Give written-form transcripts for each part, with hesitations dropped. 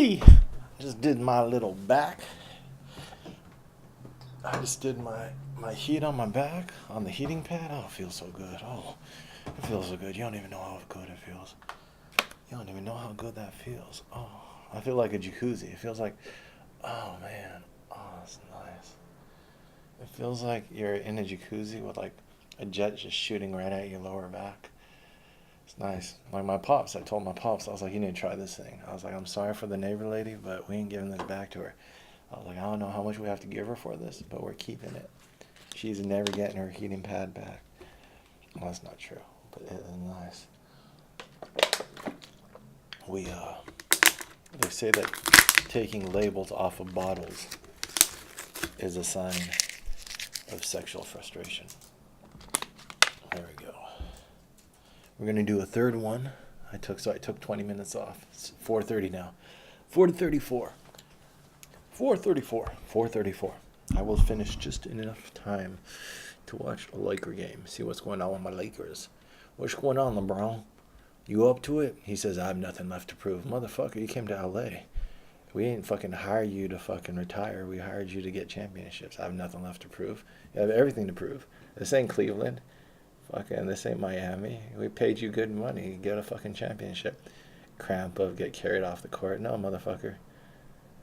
Hey! Just did my little back. I just did my heat on my back on the heating pad. Oh, it feels so good. Oh, it feels so good. You don't even know how good it feels. You don't even know how good that feels. Oh, I feel like a jacuzzi. It feels like, oh man, oh, it's nice. It feels like you're in a jacuzzi with like a jet just shooting right at your lower back. It's nice. Like my pops, I told my pops, I was like, you need to try this thing. I was like, I'm sorry for the neighbor lady, but we ain't giving this back to her. I was like, I don't know how much we have to give her for this, but we're keeping it. She's never getting her heating pad back. Well, that's not true, but it is nice. We, they say that taking labels off of bottles is a sign of sexual frustration. There we go. We're gonna do a third one. I took 20 minutes off. It's 4:30 now. 4:34. 4:34. 4:34. I will finish just in enough time to watch a Laker game. See what's going on with my Lakers. What's going on, LeBron? You up to it? He says, I have nothing left to prove. Motherfucker, you came to LA. We ain't fucking hire you to fucking retire. We hired you to get championships. I have nothing left to prove. You have everything to prove. This ain't Cleveland. Fucking, this ain't Miami. We paid you good money. Get a fucking championship. Cramp up, get carried off the court. No, motherfucker.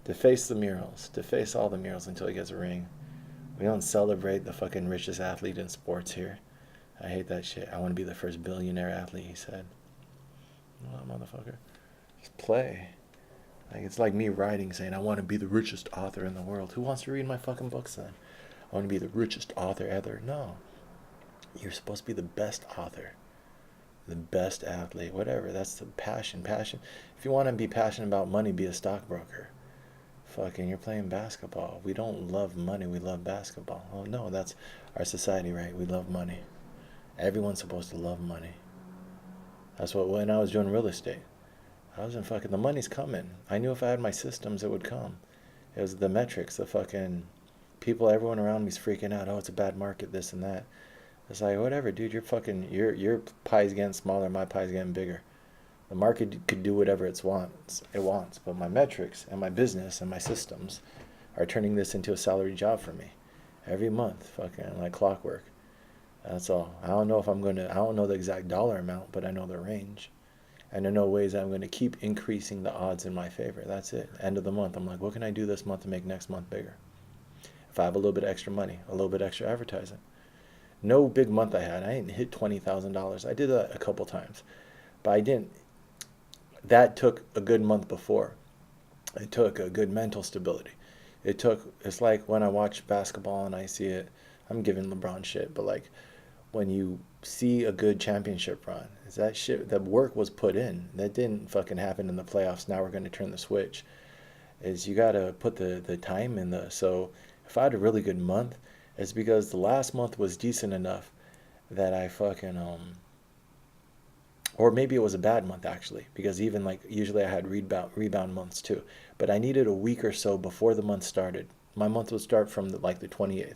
Deface the murals. Deface all the murals until he gets a ring. We don't celebrate the fucking richest athlete in sports here. I hate that shit. I want to be the first billionaire athlete, he said. No, motherfucker. Just play. Like, it's like me writing saying, I want to be the richest author in the world. Who wants to read my fucking books then? I want to be the richest author ever. No. You're supposed to be the best author, the best athlete, whatever. That's the passion. Passion. If you want to be passionate about money, be a stockbroker. Fucking, you're playing basketball. We don't love money. We love basketball. Oh no, that's our society, right? We love money. Everyone's supposed to love money. That's what when I was doing real estate. I was in fucking the money's coming. I knew if I had my systems, it would come. It was the metrics, the fucking people. Everyone around me's freaking out. Oh, it's a bad market. This and that. It's like, whatever, dude, you're fucking, your pie's getting smaller, my pie's getting bigger. The market could do whatever it wants, but my metrics and my business and my systems are turning this into a salary job for me. Every month, fucking like clockwork. That's all. I don't know if I don't know the exact dollar amount, but I know the range. And I know ways I'm going to keep increasing the odds in my favor. That's it. End of the month, I'm like, what can I do this month to make next month bigger? If I have a little bit extra money, a little bit extra advertising. No big month I had. I didn't hit $20,000. I did that a couple times, but I didn't. That took a good month before. It took a good mental stability. It's like when I watch basketball and I see it, I'm giving LeBron shit, but like when you see a good championship run, is that shit, the work was put in. That didn't fucking happen in the playoffs. Now we're going to turn the switch. Is you got to put the time in so if I had a really good month, it's because the last month was decent enough that I fucking, or maybe it was a bad month actually, because even like usually I had rebound months too. But I needed a week or so before the month started. My month would start from like the 28th.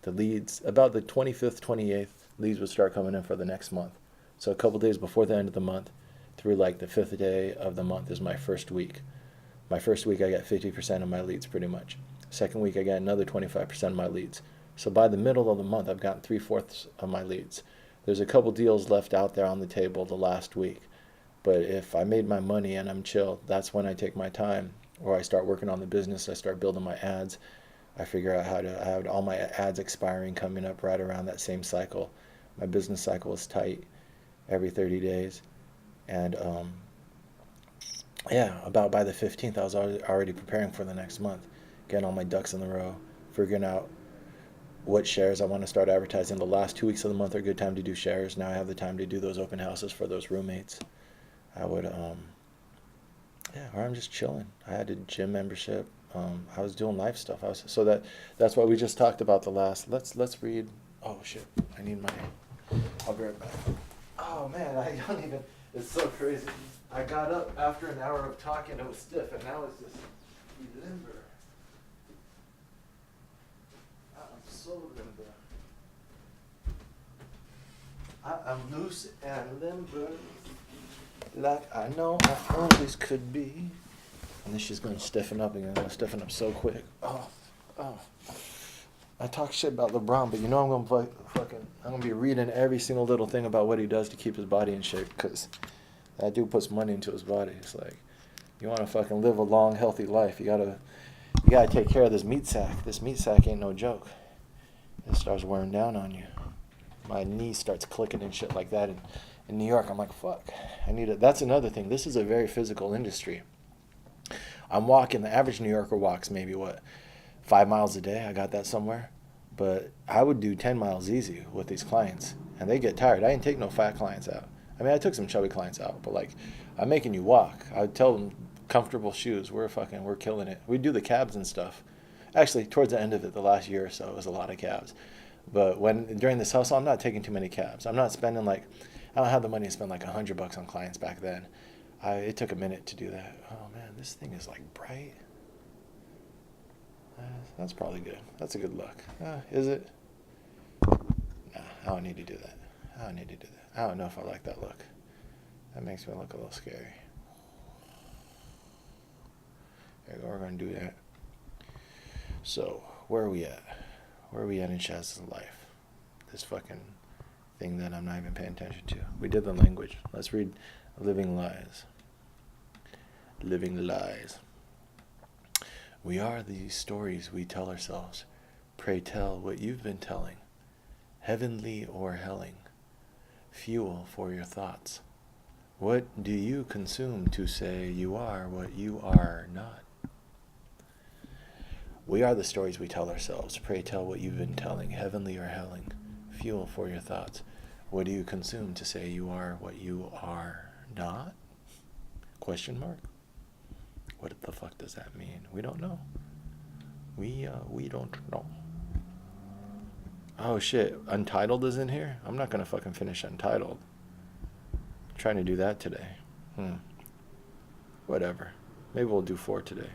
The leads, about the 25th, 28th, leads would start coming in for the next month. So a couple days before the end of the month through like the 5th day of the month is my first week. My first week I got 50% of my leads pretty much. Second week I got another 25% of my leads. So by the middle of the month, I've gotten 3/4 of my leads. There's a couple deals left out there on the table the last week. But if I made my money and I'm chill, that's when I take my time. Or I start working on the business, I start building my ads. I figure out how to, I have all my ads expiring coming up right around that same cycle. My business cycle is tight every 30 days. And yeah, about by the 15th, I was already preparing for the next month. Getting all my ducks in the row, figuring out what shares I want to start advertising. The last 2 weeks of the month are a good time to do shares. Now I have the time to do those open houses for those roommates. I would, yeah, or I'm just chilling. I had a gym membership. I was doing life stuff. That's why we just talked about the last. Let's read. Oh shit! I need my. I'll be right back. Oh man, I don't even. It's so crazy. I got up after an hour of talking. It was stiff, and now it's just limber. I'm so limber. I'm loose and limber, like I know I always could be. And then she's going to stiffen up again. I'm going to stiffen up so quick. Oh. I talk shit about LeBron, but you know I'm gonna be reading every single little thing about what he does to keep his body in shape, because that dude puts money into his body. It's like, you want to fucking live a long, healthy life, you gotta take care of this meat sack. This meat sack ain't no joke. It starts wearing down on you. My knee starts clicking and shit like that. In New York, I'm like, fuck, I need it. That's another thing. This is a very physical industry. I'm walking. The average New Yorker walks maybe 5 miles a day. I got that somewhere. But I would do 10 miles easy with these clients, and they get tired. I didn't take no fat clients out. I mean, I took some chubby clients out, but like, I'm making you walk. I would tell them comfortable shoes. We're killing it. We do the cabs and stuff. Actually, towards the end of it, the last year or so, it was a lot of cabs. But during this hustle, I'm not taking too many cabs. I'm not spending I don't have the money to spend like $100 on clients back then. It took a minute to do that. Oh man, this thing is like bright. That's probably good. That's a good look. Is it? Nah, I don't need to do that. I don't know if I like that look. That makes me look a little scary. There you go. We're going to do that. So, where are we at? Where are we at in Shaz's life? This fucking thing that I'm not even paying attention to. We did the language. Let's read Living Lies. Living Lies. We are the stories we tell ourselves. Pray tell what you've been telling. Heavenly or helling. Fuel for your thoughts. What do you consume to say you are what you are not? We are the stories we tell ourselves. Pray tell what you've been telling. Heavenly or helling. Fuel for your thoughts. What do you consume to say you are what you are not? Question mark. What the fuck does that mean? We don't know. We don't know. Oh shit, Untitled is in here? I'm not gonna fucking finish Untitled. I'm trying to do that today. Whatever. Maybe we'll do 4 today.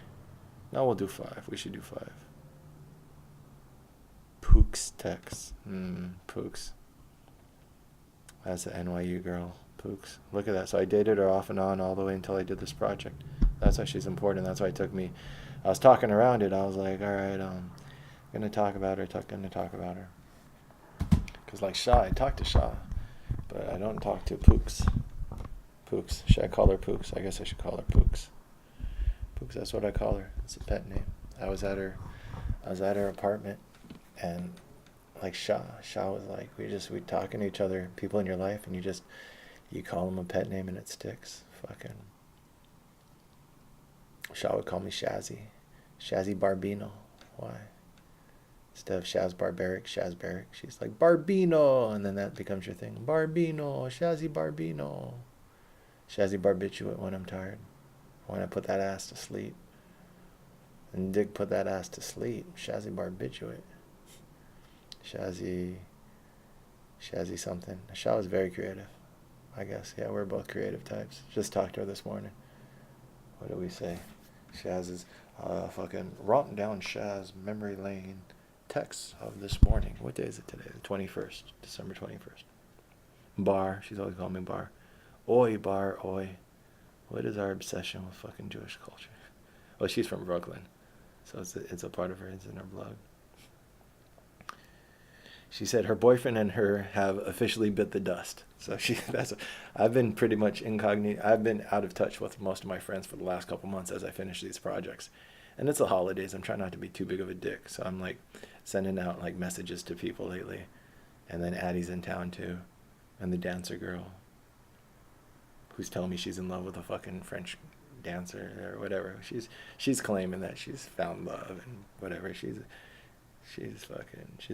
No, we'll do 5. We should do 5. Pooks text. Pooks. That's the NYU girl. Pooks. Look at that. So I dated her off and on all the way until I did this project. That's why she's important. That's why it took me. I was talking around it. I was like, all right, gonna talk about her. Because like Shah, I talk to Shah, but I don't talk to Pooks. Pooks. Should I call her Pooks? I guess I should call her Pooks. Pooks. That's what I call her. It's a pet name. I was at her apartment, and like Shah was like, we talking to each other. People in your life, and you call them a pet name and it sticks. Fucking. Shah would call me Shazzy Barbino. Why? Instead of Shaz Barbaric, she's like Barbino, and then that becomes your thing. Barbino, Shazzy Barbino. Shazzy Barbiturate when I'm tired. When I put that ass to sleep. And Dick put that ass to sleep. Shazzy Barbiturate. Shazzy something. Shah was very creative, I guess. Yeah, we're both creative types. Just talked to her this morning. What do we say? Shaz is fucking rotten down Shaz memory lane text of this morning. What day is it today? The 21st, December 21st. Bar. She's always calling me Bar. Oi, Bar, oi. What is our obsession with fucking Jewish culture? Well, she's from Brooklyn, so it's a part of her. It's in her blog. She said her boyfriend and her have officially bit the dust. So I've been pretty much incognito. I've been out of touch with most of my friends for the last couple months as I finish these projects. And it's the holidays. I'm trying not to be too big of a dick. So I'm like sending out like messages to people lately. And then Addie's in town too. And the dancer girl who's telling me she's in love with a fucking French dancer or whatever. She's claiming that she's found love and whatever. She's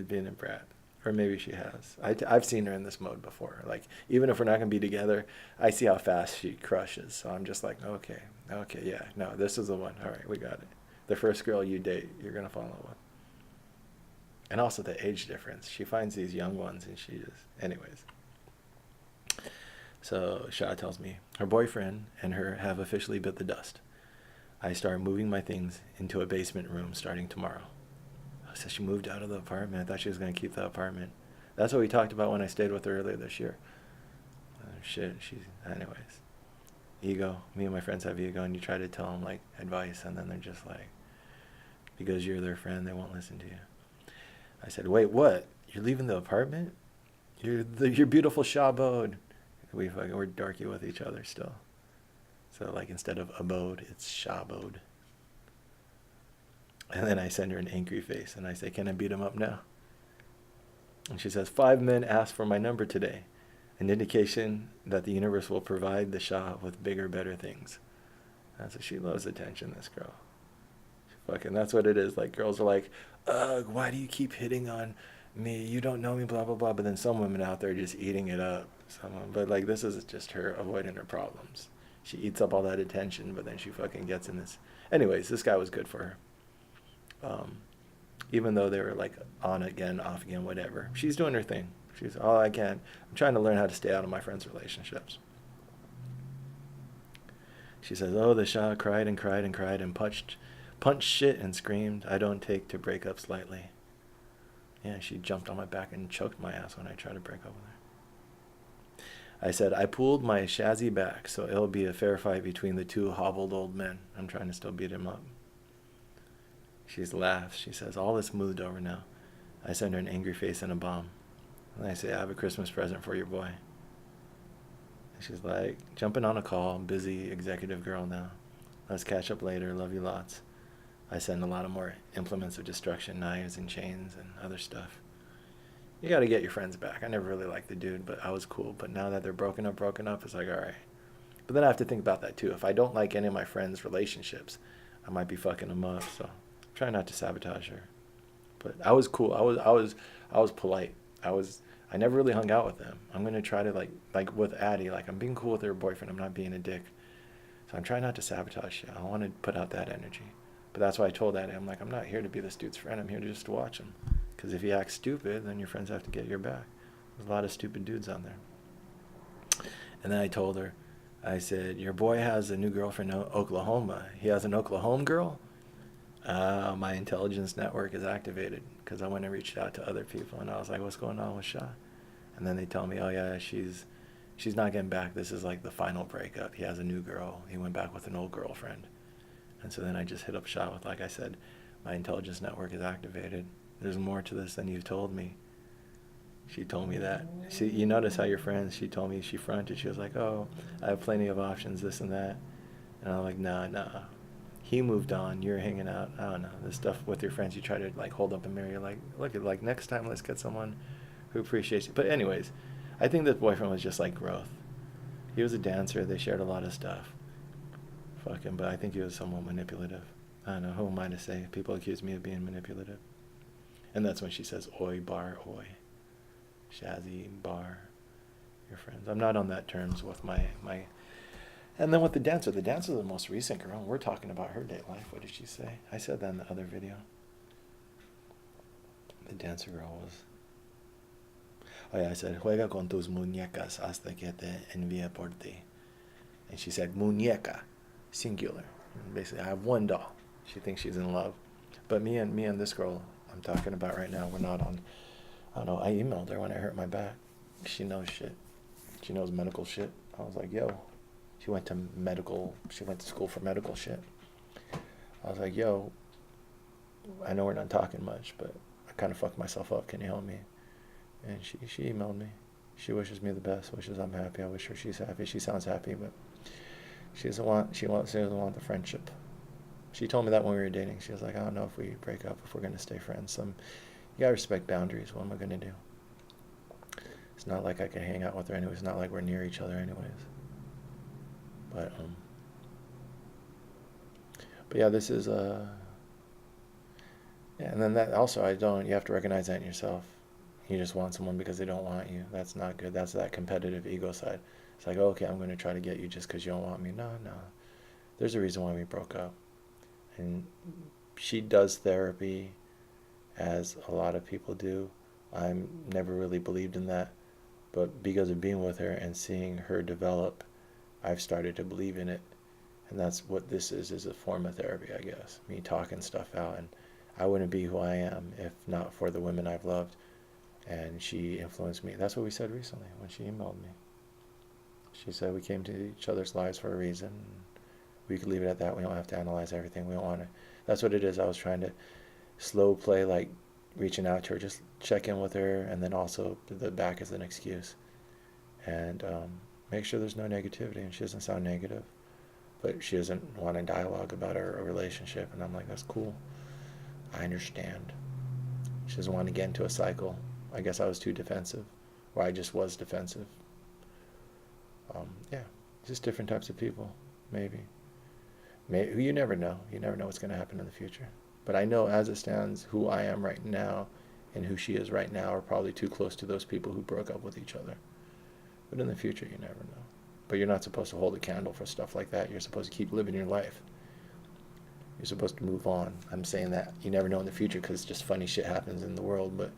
being a brat. Or maybe she has. I've seen her in this mode before. Like, even if we're not going to be together, I see how fast she crushes. So I'm just like, okay, yeah. No, this is the one. All right, we got it. The first girl you date, you're going to fall in love with. And also the age difference. She finds these young ones and she just... Anyways. So Shah tells me her boyfriend and her have officially bit the dust. I start moving my things into a basement room starting tomorrow. So she moved out of the apartment. I thought she was going to keep the apartment. That's what we talked about when I stayed with her earlier this year. Anyways. ego. Me and my friends have ego, and you try to tell them like advice, and then they're just like, because you're their friend, they won't listen to you. I said, wait, what? You're leaving the apartment? You're beautiful Shabode. We're dorky with each other still. So like instead of abode, it's Shabode. And then I send her an angry face, and I say, can I beat him up now? And she says, 5 men asked for my number today, an indication that the universe will provide the Shah with bigger, better things. And so she loves attention, this girl. Fucking, that's what it is. Like, girls are like, ugh, why do you keep hitting on me? You don't know me, blah, blah, blah. But then some women out there are just eating it up. But like, this is just her avoiding her problems. She eats up all that attention, but then she fucking gets in this. Anyways, this guy was good for her. Even though they were like on again, off again, whatever. She's doing her thing. She's all I can. I'm trying to learn how to stay out of my friends' relationships. She says, oh, the Shah cried and cried and cried and punched shit and screamed. I don't take to breakups lightly. Yeah, she jumped on my back and choked my ass when I tried to break up with her. I said, I pulled my Shazzy back, so it'll be a fair fight between the two hobbled old men. I'm trying to still beat him up. She laughs. She says, all is smoothed over now. I send her an angry face and a bomb. And I say, I have a Christmas present for your boy. And she's like, jumping on a call, busy executive girl now. Let's catch up later. Love you lots. I send a lot of more implements of destruction, knives and chains and other stuff. You got to get your friends back. I never really liked the dude, but I was cool. But now that they're broken up, it's like, all right. But then I have to think about that too. If I don't like any of my friends' relationships, I might be fucking them up. So try not to sabotage her. But I was cool. I was polite. I never really hung out with them. I'm gonna try to like with Addie, like I'm being cool with her boyfriend. I'm not being a dick. So I'm trying not to sabotage shit. I don't want to put out that energy. But that's why I told Addie, I'm like, I'm not here to be this dude's friend. I'm here to just watch him. Because if he acts stupid, then your friends have to get your back. There's a lot of stupid dudes on there. And then I told her, I said, your boy has a new girlfriend in Oklahoma. He has an Oklahoma girl? My intelligence network is activated because I went and reached out to other people, and I was like, what's going on with Shah? And then they tell me, oh yeah, she's not getting back. This is like the final breakup. He has a new girl. He went back with an old girlfriend. And so then I just hit up Shah with, like I said, my intelligence network is activated. There's more to this than you've told me. She told me that. You notice how your friends, she told me, she fronted. She was like, oh, I have plenty of options, this and that. And I'm like, nah. He moved on. You're hanging out. I don't know. This stuff with your friends, you try to like hold up a mirror. You're like, look at like next time, let's get someone who appreciates you. But anyways, I think this boyfriend was just like growth. He was a dancer. They shared a lot of stuff. Fuck him. But I think he was somewhat manipulative. I don't know. Who am I to say? People accuse me of being manipulative. And that's when she says, oi, bar, oi. Shazzy, bar, your friends. I'm not on that terms with my. And then with the dancer is the most recent girl. We're talking about her date life. What did she say? I said that in the other video. The dancer girl was... Oh yeah, I said, juega con tus muñecas hasta que te envíe por ti. And she said, muñeca, singular. And basically, I have one doll. She thinks she's in love. But me and this girl I'm talking about right now, we're not on... I don't know, I emailed her when I hurt my back. She knows shit. She knows medical shit. I was like, yo... She went to school for medical shit. I was like, yo, I know we're not talking much, but I kind of fucked myself up. Can you help me? And she emailed me. She wishes me the best, wishes I'm happy. I wish her she's happy. She sounds happy, but she doesn't want the friendship. She told me that when we were dating. She was like, I don't know if we break up, if we're going to stay friends. You got to respect boundaries. What am I going to do? It's not like I can hang out with her anyway. It's not like we're near each other anyways. But yeah, this is yeah, and then that also you have to recognize that in yourself. You just want someone because they don't want you. That's not good. That's that competitive ego side. It's like, oh, okay, I'm going to try to get you just because you don't want me. No. There's a reason why we broke up. And she does therapy, as a lot of people do. I never really believed in that. But because of being with her and seeing her develop, I've started to believe in it. And that's what this is a form of therapy, I guess. Me talking stuff out. And I wouldn't be who I am if not for the women I've loved. And she influenced me. That's what we said recently when she emailed me. She said we came to each other's lives for a reason. We could leave it at that. We don't have to analyze everything. We don't want to. That's what it is. I was trying to slow play, like reaching out to her, just check in with her, and then also the back is an excuse. And make sure there's no negativity, and she doesn't sound negative. But she doesn't want a dialogue about our relationship, and I'm like, that's cool. I understand. She doesn't want to get into a cycle. I guess I was too defensive, or I just was defensive. Yeah, just different types of people, maybe. You never know. You never know what's going to happen in the future. But I know as it stands, who I am right now and who she is right now are probably too close to those people who broke up with each other. But in the future, you never know. But you're not supposed to hold a candle for stuff like that. You're supposed to keep living your life. You're supposed to move on. I'm saying that you never know in the future because just funny shit happens in the world. But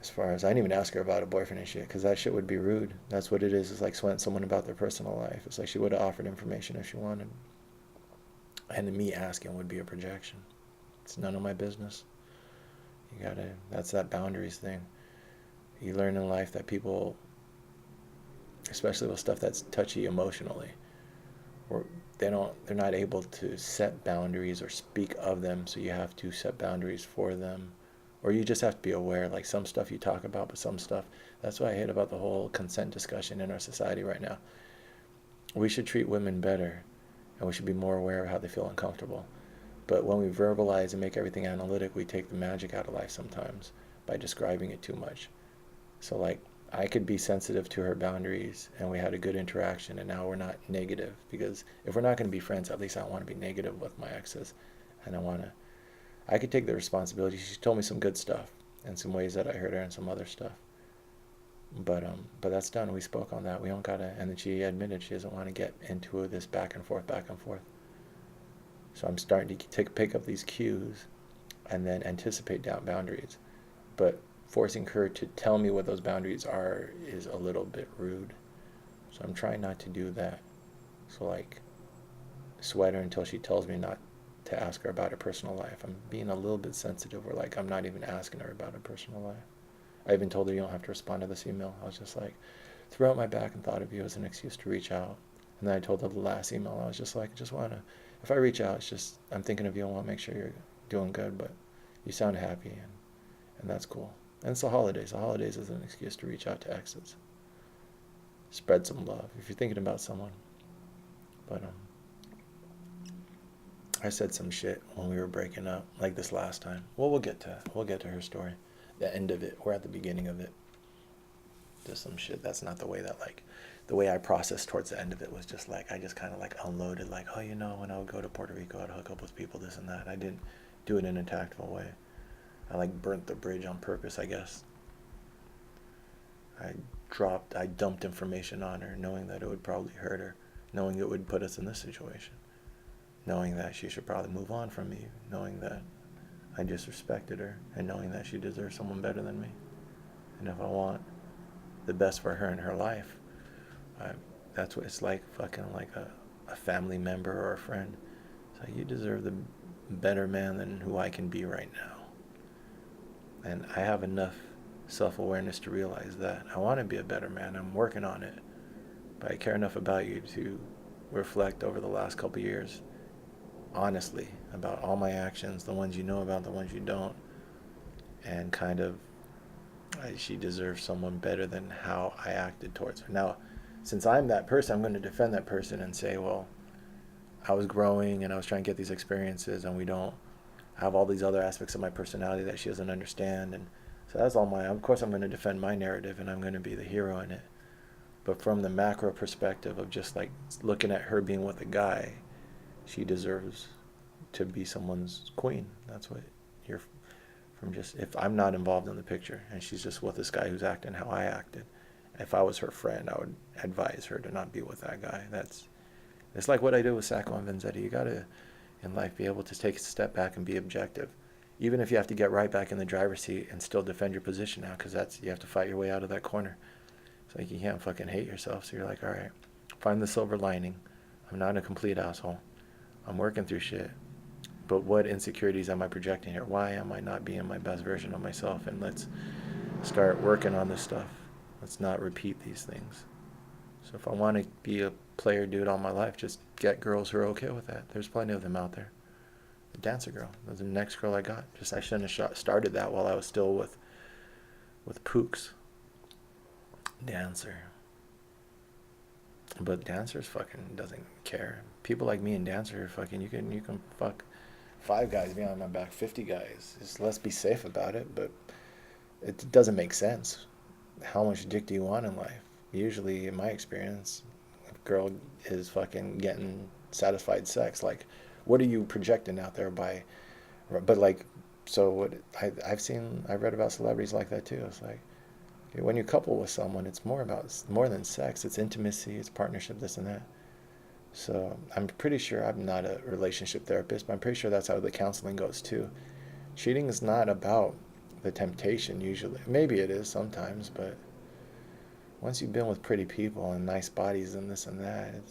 as far as, I didn't even ask her about a boyfriend and shit because that shit would be rude. That's what it is. It's like sweating someone about their personal life. It's like she would have offered information if she wanted. And me asking would be a projection. It's none of my business. That's that boundaries thing. You learn in life that people, especially with stuff that's touchy emotionally, or they're not able to set boundaries or speak of them, so you have to set boundaries for them. Or you just have to be aware, like some stuff you talk about, but some stuff, that's what I hate about the whole consent discussion in our society right now. We should treat women better, and we should be more aware of how they feel uncomfortable. But when we verbalize and make everything analytic, we take the magic out of life sometimes by describing it too much. So like, I could be sensitive to her boundaries and we had a good interaction and now we're not negative, because if we're not going to be friends, at least I don't want to be negative with my exes. And I could take the responsibility. She told me some good stuff and some ways that I hurt her and some other stuff. But that's done. We spoke on that. We don't gotta, and then she admitted she doesn't want to get into this back and forth. So I'm starting to pick up these cues and then anticipate down boundaries. But forcing her to tell me what those boundaries are is a little bit rude. So I'm trying not to do that. So like, sweat her until she tells me not to ask her about her personal life. I'm being a little bit sensitive, where like I'm not even asking her about her personal life. I even told her you don't have to respond to this email. I was just like, threw out my back and thought of you as an excuse to reach out. And then I told her the last email, I was just like, if I reach out, it's just, I'm thinking of you and want to make sure you're doing good, but you sound happy and that's cool. And it's the holidays. The holidays is an excuse to reach out to exes. Spread some love if you're thinking about someone. But I said some shit when we were breaking up, like this last time. Well, we'll get to her story. The end of it. We're at the beginning of it. Just some shit. That's not the way that, like, the way I processed towards the end of it was just like, I just kind of like unloaded, like, oh, you know, when I would go to Puerto Rico, I'd hook up with people, this and that. I didn't do it in a tactful way. I like burnt the bridge on purpose, I guess. I dumped information on her, knowing that it would probably hurt her, knowing it would put us in this situation, knowing that she should probably move on from me, knowing that I disrespected her, and knowing that she deserves someone better than me. And if I want the best for her in her life, that's what it's like, fucking like a family member or a friend. So you deserve the better man than who I can be right now. And I have enough self-awareness to realize that. I want to be a better man. I'm working on it. But I care enough about you to reflect over the last couple years, honestly, about all my actions, the ones you know about, the ones you don't, and kind of, she deserves someone better than how I acted towards her. Now, since I'm that person, I'm going to defend that person and say, well, I was growing and I was trying to get these experiences, and we don't have all these other aspects of my personality that she doesn't understand. And so that's all of course I'm going to defend my narrative and I'm going to be the hero in it. But from the macro perspective of just like looking at her being with a guy, she deserves to be someone's queen. That's what you're from. Just, if I'm not involved in the picture and she's just with this guy who's acting how I acted, if I was her friend, I would advise her to not be with that guy. It's like what I did with Sacco and Vanzetti. You gotta, in life, be able to take a step back and be objective, even if you have to get right back in the driver's seat and still defend your position now, because you have to fight your way out of that corner. It's like you can't fucking hate yourself. So you're like, all right, find the silver lining. I'm not a complete asshole. I'm working through shit. But what insecurities am I projecting here? Why am I not being my best version of myself? And let's start working on this stuff. Let's not repeat these things. So if I want to be a player dude all my life, just get girls who are okay with that. There's plenty of them out there. The dancer girl. That's the next girl I got. Just I shouldn't have started that while I was still with Pooks. Dancer. But dancers fucking doesn't care. People like me and dancer fucking you can fuck 5 guys behind my back, 50 guys. Just let's be safe about it, but it doesn't make sense. How much dick do you want in life? Usually, in my experience, if a girl is fucking getting satisfied sex, like, what are you projecting out there by? But like, so what? I've read about celebrities like that too. It's like, okay, when you couple with someone, it's more than sex. It's intimacy, it's partnership, this and that. So I'm pretty sure I'm not a relationship therapist, but I'm pretty sure that's how the counseling goes too. Cheating is not about the temptation usually. Maybe it is sometimes, but once you've been with pretty people and nice bodies and this and that,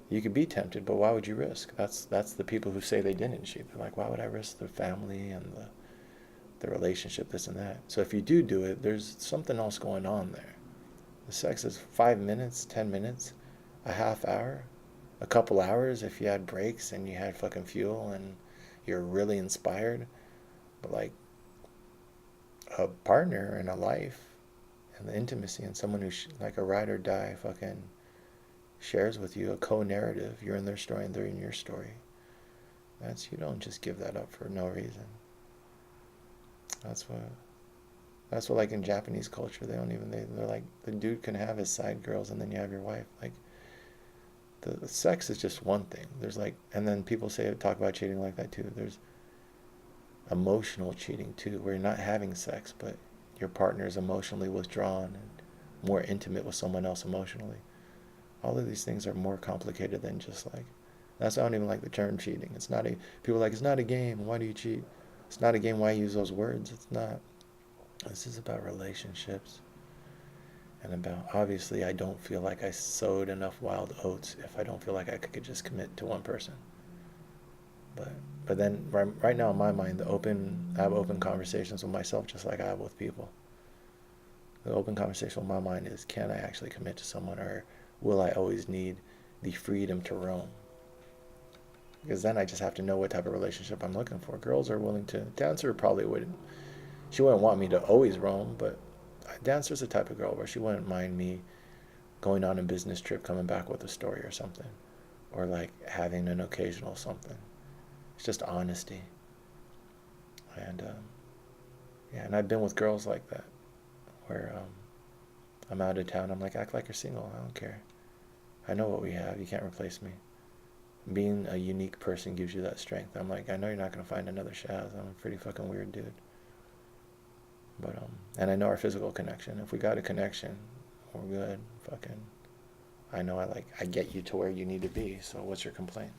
you could be tempted, but why would you risk? That's the people who say they didn't cheat. They're like, why would I risk the family and the relationship, this and that? So if you do it, there's something else going on there. The sex is 5 minutes, 10 minutes, a half hour, a couple hours if you had breaks and you had fucking fuel and you're really inspired. But like a partner and a life and the intimacy and someone who's like a ride or die fucking shares with you a co-narrative. You're in their story and they're in your story. You don't just give that up for no reason. That's what like in Japanese culture, they're like, the dude can have his side girls and then you have your wife. Like, the sex is just one thing. There's like, and then people talk about cheating like that too. There's emotional cheating too, where you're not having sex, but your partner is emotionally withdrawn and more intimate with someone else emotionally. All of these things are more complicated than just like, that's why I don't even like the term cheating. People are like, it's not a game, why do you cheat? It's not a game, why use those words? It's not. This is about relationships. And about, obviously, I don't feel like I sowed enough wild oats if I don't feel like I could just commit to one person. But then right now in my mind, I have open conversations with myself just like I have with people. The open conversation with my mind is, can I actually commit to someone, or will I always need the freedom to roam? Because then I just have to know what type of relationship I'm looking for. Girls are willing to, dancer probably wouldn't. She wouldn't want me to always roam, but dancer's the type of girl where she wouldn't mind me going on a business trip, coming back with a story or something, or like having an occasional something. It's just honesty. And yeah, and I've been with girls like that, where I'm out of town. I'm like, act like you're single. I don't care. I know what we have. You can't replace me. Being a unique person gives you that strength. I'm like, I know you're not gonna find another Shaz. I'm a pretty fucking weird dude. But and I know our physical connection. If we got a connection, we're good. Fucking, I know I get you to where you need to be. So what's your complaint?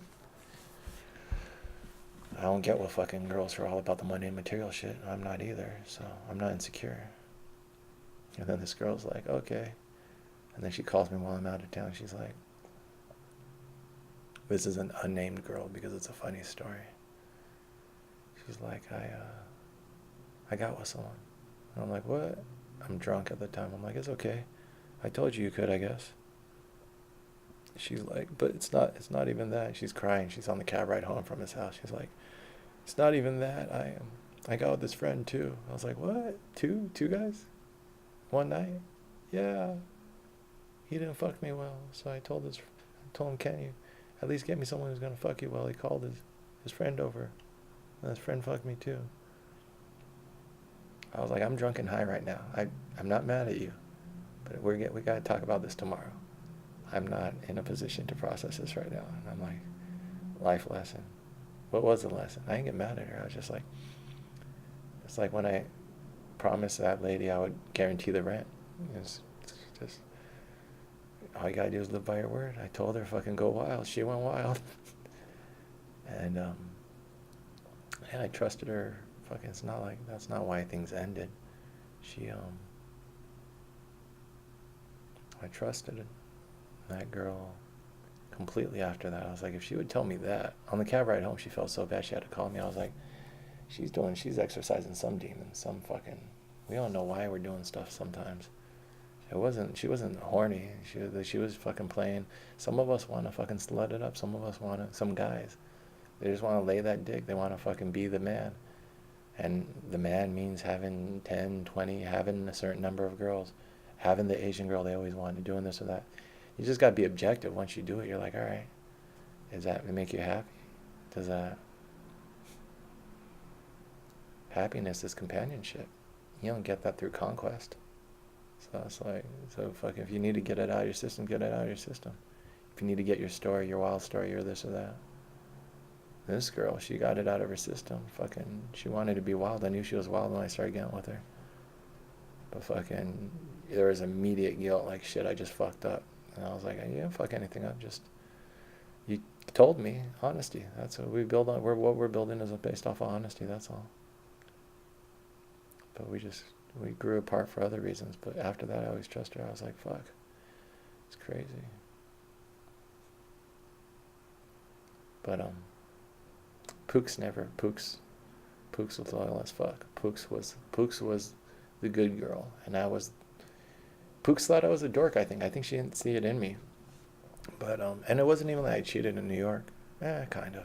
I don't get what fucking girls are all about the money and material shit. I'm not either. So I'm not insecure. And then this girl's like, okay. And then she calls me while I'm out of town. She's like, this is an unnamed girl because it's a funny story. She's like, I got with someone. And I'm like, what? I'm drunk at the time. I'm like, it's okay. I told you could, I guess. She's like, but it's not even that. She's crying. She's on the cab ride home from his house. She's like, it's not even that. I got with this friend too. I was like, what? Two guys? One night? Yeah. He didn't fuck me well. So I told him, can you at least get me someone who's gonna fuck you well? He called his friend over. And his friend fucked me too. I was like, I'm drunk and high right now. I'm not mad at you, but we gotta talk about this tomorrow. I'm not in a position to process this right now. And I'm like, life lesson. What was the lesson? I didn't get mad at her. I was just like, it's like when I promised that lady I would guarantee the rent. It's just, all you gotta do is live by your word. I told her fucking go wild. She went wild. And yeah, I trusted her. Fucking, it's not like, that's not why things ended. I trusted that girl completely after that. I was like, if she would tell me that. On the cab ride home, she felt so bad she had to call me. I was like, she's exercising some demon, some fucking, we don't know why we're doing stuff sometimes. It wasn't. She wasn't horny. She was fucking playing. Some of us want to fucking slut it up. Some of us want to. Some guys, they just want to lay that dick. They want to fucking be the man. And the man means having 10, 20, having a certain number of girls, having the Asian girl they always wanted, doing this or that. You just gotta be objective. Once you do it, you're like, all right, does that make you happy? Does that happiness is companionship? You don't get that through conquest. So it's like, so fuck, if you need to get it out of your system, get it out of your system. If you need to get your story, your wild story, your this or that. This girl, she got it out of her system. Fucking, she wanted to be wild. I knew she was wild when I started getting with her. But fucking, there was immediate guilt, like, shit, I just fucked up. And I was like, you didn't fuck anything up, just, you told me, honesty. That's what we build on, what we're building is based off of honesty, that's all. But we grew apart for other reasons. But after that, I always trusted her. I was like, fuck, it's crazy. But, Pooks was loyal as fuck. Pooks was the good girl, and Pooks thought I was a dork. I think she didn't see it in me. But and it wasn't even that I cheated in New York. Kind of.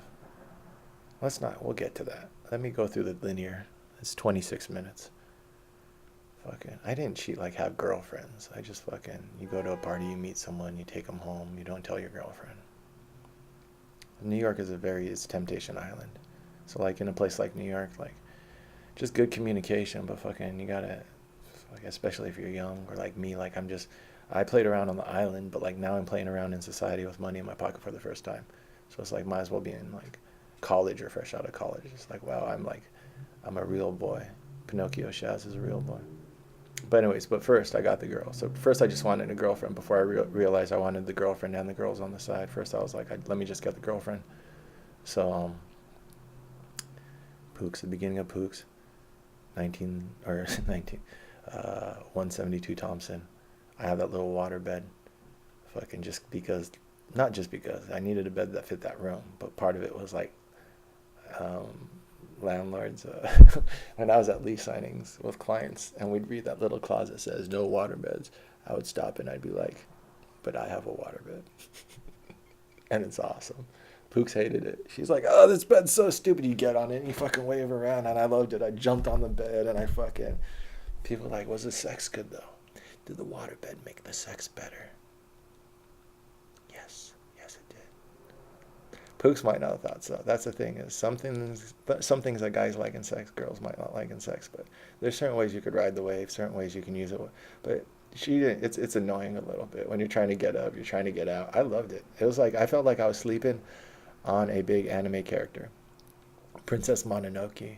We'll get to that. Let me go through the linear. It's 26 minutes. Fucking, I didn't cheat like have girlfriends. I just fucking, you go to a party, you meet someone, you take them home, you don't tell your girlfriend. New York is it's temptation island. So like in a place like New York, like just good communication, but fucking you gotta, like, especially if you're young or like me, like I played around on the island, but like now I'm playing around in society with money in my pocket for the first time. So it's like might as well be in like college or fresh out of college. It's like, wow, I'm a real boy. Pinocchio Shaz is a real boy. But anyways, first I got the girl. So first I just wanted a girlfriend before I realized I wanted the girlfriend and the girls on the side. First I was like, let me just get the girlfriend. So Pooks, the beginning of Pooks, 172 Thompson. I have that little water bed. Fucking not just because I needed a bed that fit that room, but part of it was like landlords, when I was at lease signings with clients and we'd read that little clause that says no water beds, I would stop and I'd be like, but I have a water bed. And it's awesome. Pooks hated it. She's like, oh, this bed's so stupid. You get on it and you fucking wave around, and I loved it. I jumped on the bed and people were like, was the sex good though? Did the water bed make the sex better? Yes it did. Pooks might not have thought so. That's the thing, is some things that guys like in sex, girls might not like in sex. But there's certain ways you could ride the wave, certain ways you can use it. But she didn't. It's annoying a little bit when you're trying to get up, you're trying to get out. I loved it. It was like I felt like I was sleeping on a big anime character. Princess Mononoke,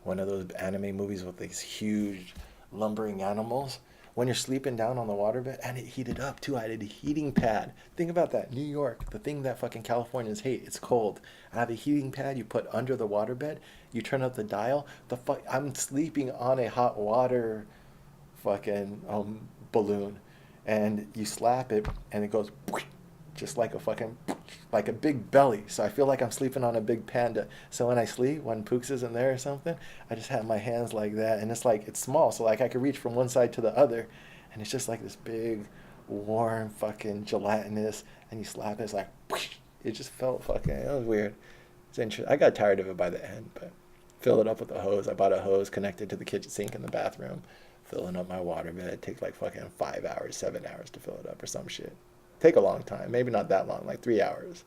one of those anime movies with these huge lumbering animals. When you're sleeping down on the waterbed, and it heated up too. I had a heating pad. Think about that. New York, the thing that fucking Californians hate. It's cold. I have a heating pad you put under the waterbed. You turn up the dial. I'm sleeping on a hot water fucking balloon, and you slap it, and it goes just like a big belly. So I feel like I'm sleeping on a big panda. So when I sleep, when Pooks isn't there or something, I just have my hands like that, and it's small, so like I could reach from one side to the other, and it's just like this big, warm, fucking gelatinous, and you slap it, it's like, it just felt it was weird. It's interesting. I got tired of it by the end, but fill it up with a hose. I bought a hose connected to the kitchen sink in the bathroom, filling up my water bed. It takes like fucking 5 hours, 7 hours to fill it up or some shit. Take a long time, maybe not that long, like 3 hours.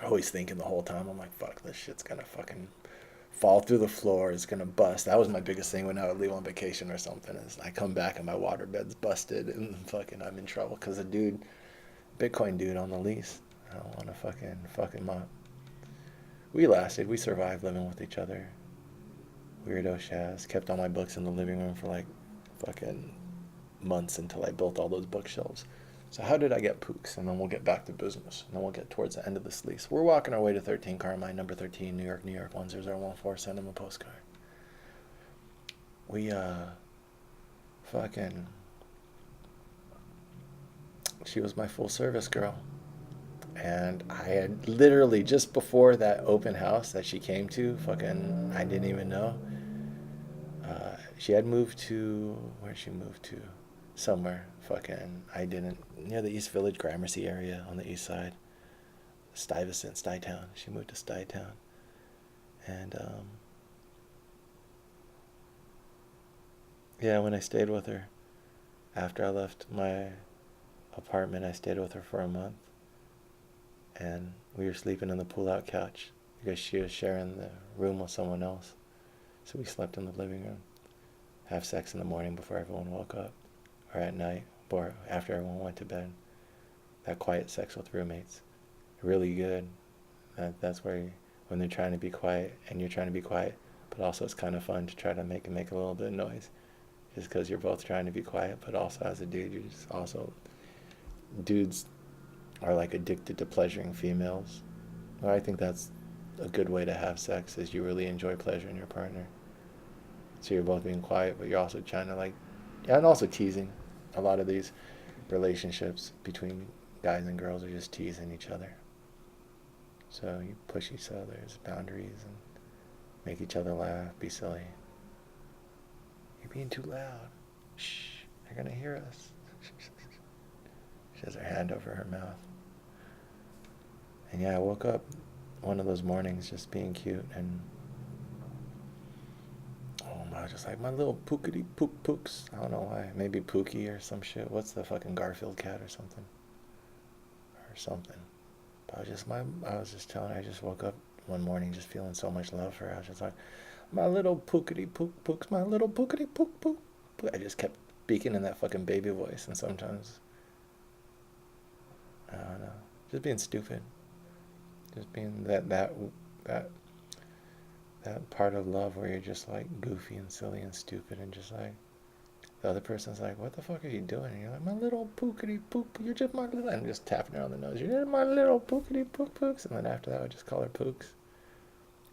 I always thinking the whole time, I'm like, fuck, this shit's gonna fucking fall through the floor, it's gonna bust. That was my biggest thing when I would leave on vacation or something, is I come back and my water bed's busted and fucking I'm in trouble because the Bitcoin dude on the lease, I don't want to fucking fuck him up. We survived living with each other. Weirdo Shaz kept all my books in the living room for like fucking months until I built all those bookshelves. So how did I get Pooks? And then we'll get back to business. And then we'll get towards the end of this lease. We're walking our way to 13 Carmine, number 13, New York, 10014. Send him a postcard. She was my full service girl. And I had literally, just before that open house that she came to, I didn't even know. She had moved to, where'd she move to? somewhere. Fucking, I didn't, near the East Village, Gramercy area on the east side. Stuyvesant, Stuytown. She moved to Stuytown. And, yeah, when I stayed with her, after I left my apartment, I stayed with her for a month. And we were sleeping on the pull-out couch because she was sharing the room with someone else. So we slept in the living room, have sex in the morning before everyone woke up, or at night, or after everyone went to bed. That quiet sex with roommates, really good. That's where when they're trying to be quiet and you're trying to be quiet, but also it's kind of fun to try to make a little bit of noise, just because you're both trying to be quiet, but also as a dude, you're just also, dudes are like addicted to pleasuring females. Well, I think that's a good way to have sex, is you really enjoy pleasuring your partner. So you're both being quiet, but you're also trying to like, yeah, and also teasing. A lot of these relationships between guys and girls are just teasing each other. So you push each other's boundaries and make each other laugh, be silly. You're being too loud. Shh, they're gonna hear us. She has her hand over her mouth. And yeah, I woke up one of those mornings just being cute, and I was just like, my little pookity pook pooks. I don't know why. Maybe Pookie or some shit. What's the fucking Garfield cat or something? Or something. But I was just telling her, I just woke up one morning just feeling so much love for her. I was just like, my little pookity pook pooks, my little pookity pook pook. I just kept speaking in that fucking baby voice, and sometimes, I don't know, just being stupid. Just being that part of love where you're just like goofy and silly and stupid, and just like the other person's like, what the fuck are you doing? And you're like, my little pookity pook, you're just my little, and I'm just tapping her on the nose, you're my little pookity pook pooks. And then after that I would just call her pooks,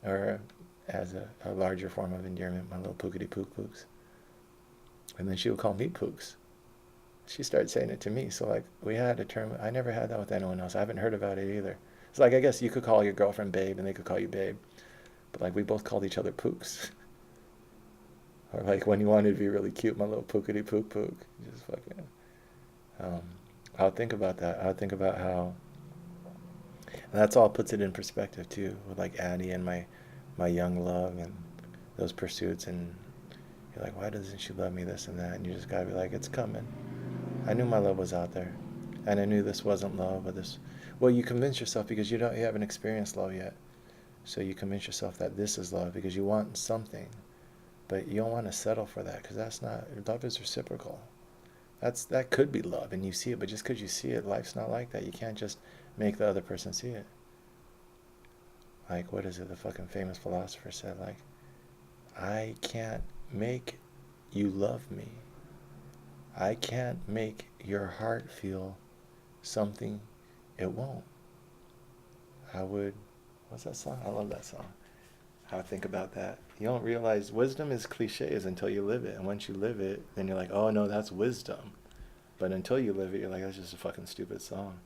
or as a larger form of endearment, my little pookity pook pooks. And then she would call me pooks. She started saying it to me. So like, we had a term. I never had that with anyone else. I haven't heard about it either. It's like, I guess you could call your girlfriend babe and they could call you babe, but like, we both called each other pooks. Or like, when you wanted to be really cute, my little pookity pook pook. Just fucking, I would think about that. I would think about how, and that's all puts it in perspective too, with like Addie and my young love and those pursuits. And you're like, why doesn't she love me, this and that? And you just gotta be like, it's coming. I knew my love was out there, and I knew this wasn't love, but this, well, you convince yourself because you haven't experienced love yet. So you convince yourself that this is love because you want something, but you don't want to settle for that, because that's not, love is reciprocal. That could be love and you see it, but just because you see it, life's not like that. You can't just make the other person see it. Like, what is it, the fucking famous philosopher said, like, I can't make you love me. I can't make your heart feel something it won't. What's that song? I love that song. How I think about that. You don't realize wisdom is cliches until you live it. And once you live it, then you're like, oh no, that's wisdom. But until you live it, you're like, that's just a fucking stupid song.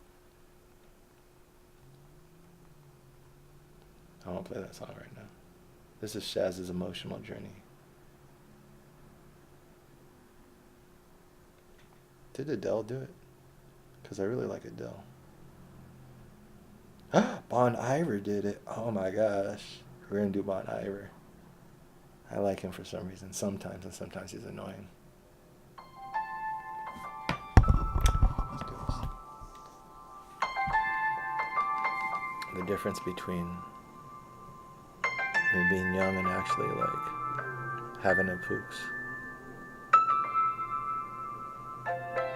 I won't play that song right now. This is Shaz's emotional journey. Did Adele do it? Because I really like Adele. Bon Iver did it. Oh my gosh. We're going to do Bon Iver. I like him for some reason. Sometimes, and sometimes he's annoying. Let's do this. The difference between me being young and actually like having a pooks.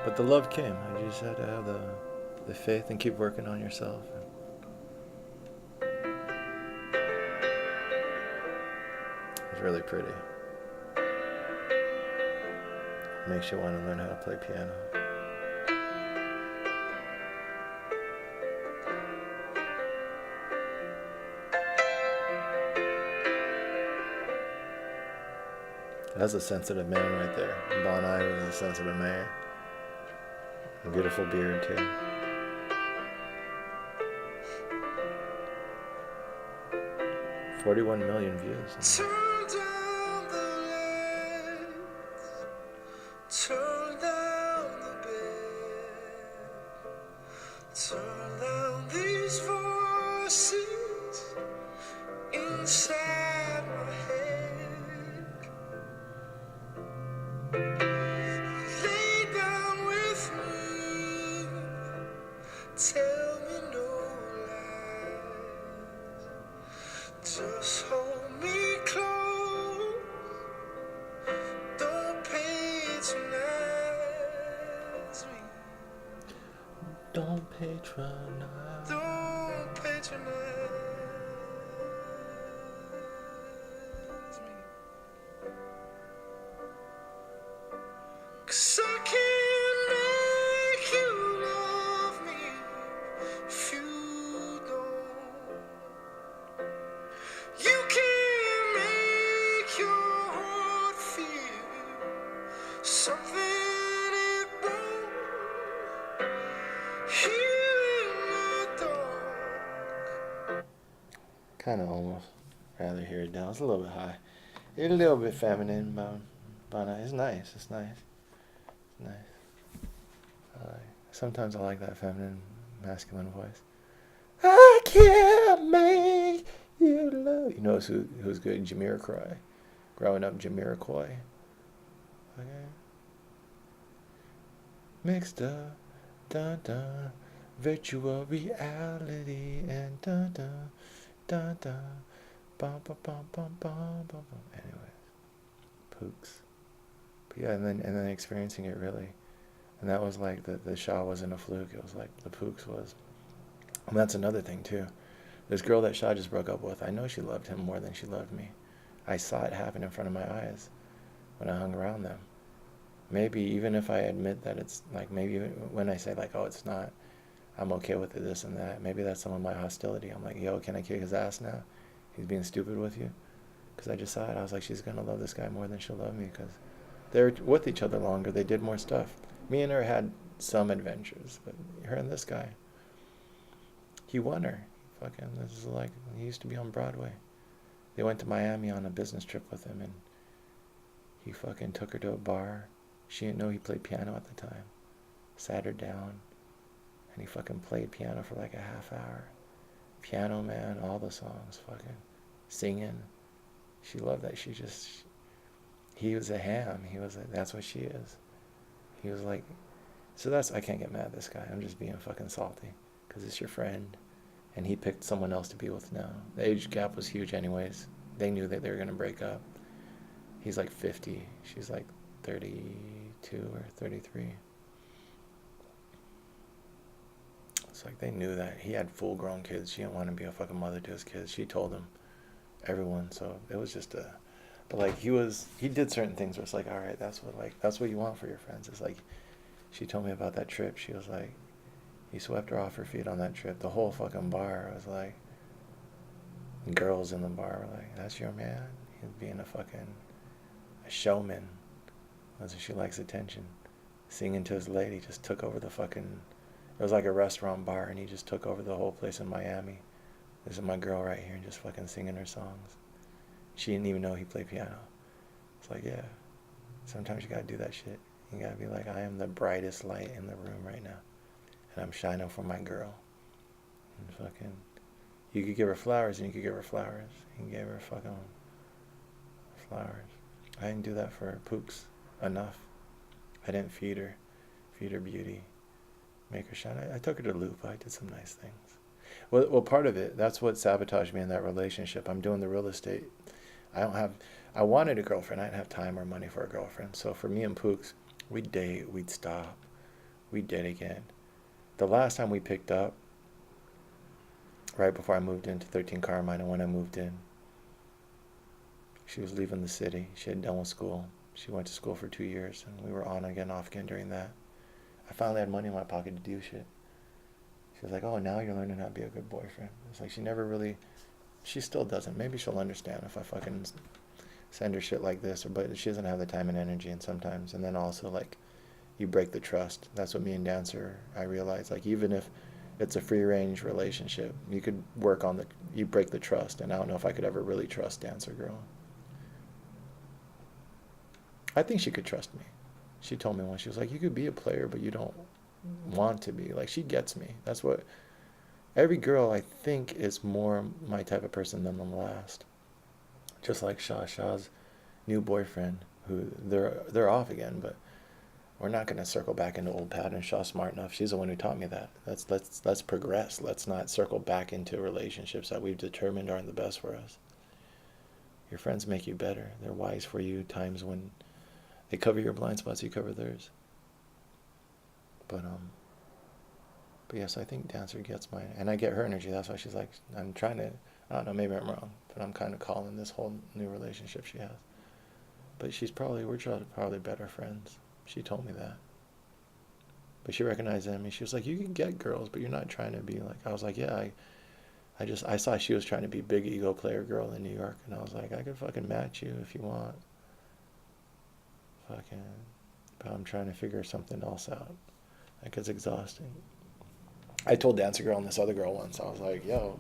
But the love came. I just had to have the faith and keep working on yourself. It's really pretty. Makes you want to learn how to play piano. That's a sensitive man right there. Bon Iver is a sensitive man. A beautiful beard too. $41 million views. Turn down the lights. Turn down inside my head. Lay down with me, tell me no lies, just hold me close, don't patronize me, Don't patronize. don't patronize me, 'cause I can't make you love me if you don't. You can't make your heart feel something it won't. Here in the dark. Kind of almost rather hear it down. It's a little bit high. It's a little bit feminine, but it's nice. It's nice. It's nice. Sometimes I like that feminine, masculine voice. I can't make you love. You know who's good? Jamiroquai. Growing up, Jamiroquai. Okay. Mixed up, dun dun, virtual reality and dun dun, dun dun, bum bum bum bum bum bum. Anyways, Pooks. But yeah, and then experiencing it really, and that was like the Shaw wasn't a fluke. It was like the Pooks was. And that's another thing too. This girl that Shaw just broke up with, I know she loved him more than she loved me. I saw it happen in front of my eyes when I hung around them. Maybe even if I admit that it's like, maybe when I say like, oh, it's not, I'm okay with it, this and that, maybe that's some of my hostility. I'm like, yo, can I kick his ass now? He's being stupid with you. Because I just saw it. I was like, she's going to love this guy more than she'll love me because they're with each other longer. They did more stuff. Me and her had some adventures, but her and this guy, he won her. Fucking, this is like, he used to be on Broadway. They went to Miami on a business trip with him, and he fucking took her to a bar. She didn't know he played piano at the time. Sat her down, and he fucking played piano for like a half hour. Piano Man, all the songs, fucking singing. She loved that. He was a ham. That's what she is. He was like, so that's, I can't get mad at this guy. I'm just being fucking salty, because it's your friend, and he picked someone else to be with now. The age gap was huge anyways. They knew that they were going to break up. He's like 50. She's like 32 or 33. It's like they knew that. He had full-grown kids. She didn't want to be a fucking mother to his kids. She told him, everyone. So it was just a, but like he did certain things where it's like, all right, that's what you want for your friends. It's like, she told me about that trip. She was like, he swept her off her feet on that trip. The whole fucking bar was like, girls in the bar were like, that's your man? He's being a showman. That's what she likes, attention. Singing to his lady, just took over the fucking, it was like a restaurant bar, and he just took over the whole place in Miami. This is my girl right here, and just fucking singing her songs. She didn't even know he played piano. It's like, yeah, sometimes you gotta do that shit. You gotta be like, I am the brightest light in the room right now, and I'm shining for my girl. And fucking, you could give her flowers, and you could give her flowers. You gave her fucking flowers. I didn't do that for Pooks enough. I didn't feed her beauty, make her shine. I took her to Loop. I did some nice things. Well, part of it, that's what sabotaged me in that relationship. I'm doing the real estate. I wanted a girlfriend. I didn't have time or money for a girlfriend. So for me and Pooks, we'd date, we'd stop, we'd date again. The last time we picked up, right before I moved into 13 Carmine, and when I moved in, she was leaving the city. She had done with school. She went to school for 2 years, and we were on again, off again during that. I finally had money in my pocket to do shit. She was like, oh, now you're learning how to be a good boyfriend. It's like she never really, she still doesn't. Maybe she'll understand if I fucking send her shit like this, but she doesn't have the time and energy, and sometimes, and then also, like, you break the trust. That's what me and Dancer, I realized, like, even if it's a free-range relationship, you could work on you break the trust, and I don't know if I could ever really trust Dancer Girl. I think she could trust me. She told me once, she was like, you could be a player, but you don't want to be. Like, she gets me. That's what, every girl, I think, is more my type of person than the last. Just like Shaw's new boyfriend, who they're off again, but we're not going to circle back into old patterns. Shaw's smart enough. She's the one who taught me that. Let's progress. Let's not circle back into relationships that we've determined aren't the best for us. Your friends make you better. They're wise for you. Times when they cover your blind spots, you cover theirs. But yes, I think Dancer gets mine, and I get her energy. That's why she's like, I'm trying to. I don't know. Maybe I'm wrong, but I'm kind of calling this whole new relationship she has. But we're probably better friends. She told me that. But she recognized in me. She was like, you can get girls, but you're not trying to be like. I was like, yeah. I saw she was trying to be big ego player girl in New York, and I was like, I could fucking match you if you want. Fucking, but I'm trying to figure something else out. Like, it's exhausting. I told Dancer Girl and this other girl once, I was like, yo,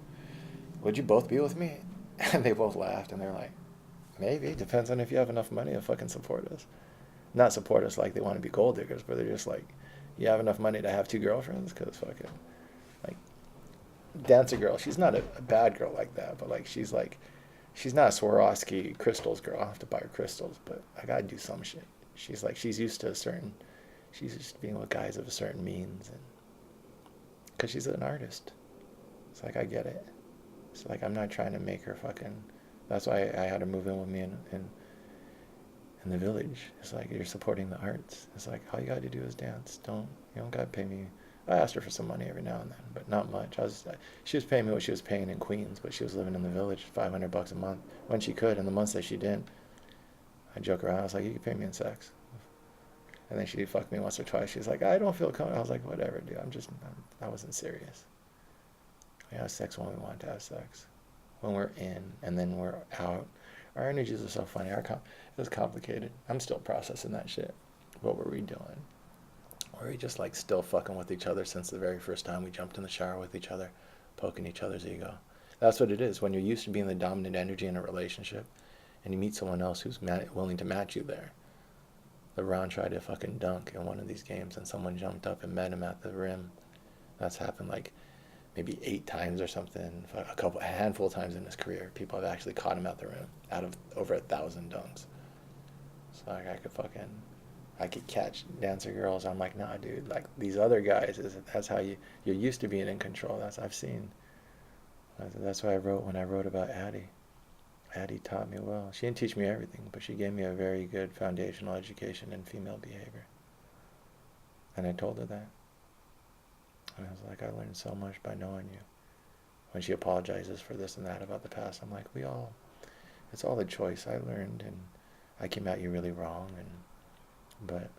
would you both be with me? And they both laughed, and they're like, maybe. Depends on if you have enough money to fucking support us. Not support us like they want to be gold diggers, but they're just like, you have enough money to have 2 girlfriends? Because fucking, like, Dancer Girl, she's not a bad girl like that, but like, she's not a Swarovski crystals girl. I have to buy her crystals, but I gotta do some shit. She's used to she's just being with guys of a certain means, and because she's an artist. It's like, I get it. It's like, I'm not trying to make her fucking, that's why I had her move in with me in the village. It's like, you're supporting the arts. It's like, all you gotta do is dance. You don't gotta pay me. I asked her for some money every now and then, but not much. She was paying me what she was paying in Queens, but she was living in the village, $500 a month when she could, and the months that she didn't, I joke around. I was like, you can pay me in sex. And then she fucked me once or twice. She's like, I don't feel comfortable. I was like, whatever, dude. I wasn't serious. We have sex when we want to have sex. When we're in, and then we're out. Our energies are so funny. It was complicated. I'm still processing that shit. What were we doing? Were we just like still fucking with each other since the very first time we jumped in the shower with each other, poking each other's ego? That's what it is. When you're used to being the dominant energy in a relationship, and you meet someone else who's willing to match you there. LeBron tried to fucking dunk in one of these games, and someone jumped up and met him at the rim. That's happened like maybe 8 times or something, a handful of times in his career. People have actually caught him at the rim out of over 1,000 dunks. So like, I could catch Dancer Girls. I'm like, nah, dude. Like, these other guys, that's how you're used to being in control. I've seen. That's why when I wrote about Addie. Addie taught me well. She didn't teach me everything, but she gave me a very good foundational education in female behavior. And I told her that. And I was like, I learned so much by knowing you. When she apologizes for this and that about the past, I'm like, it's all a choice. I learned, and I came at you really wrong, but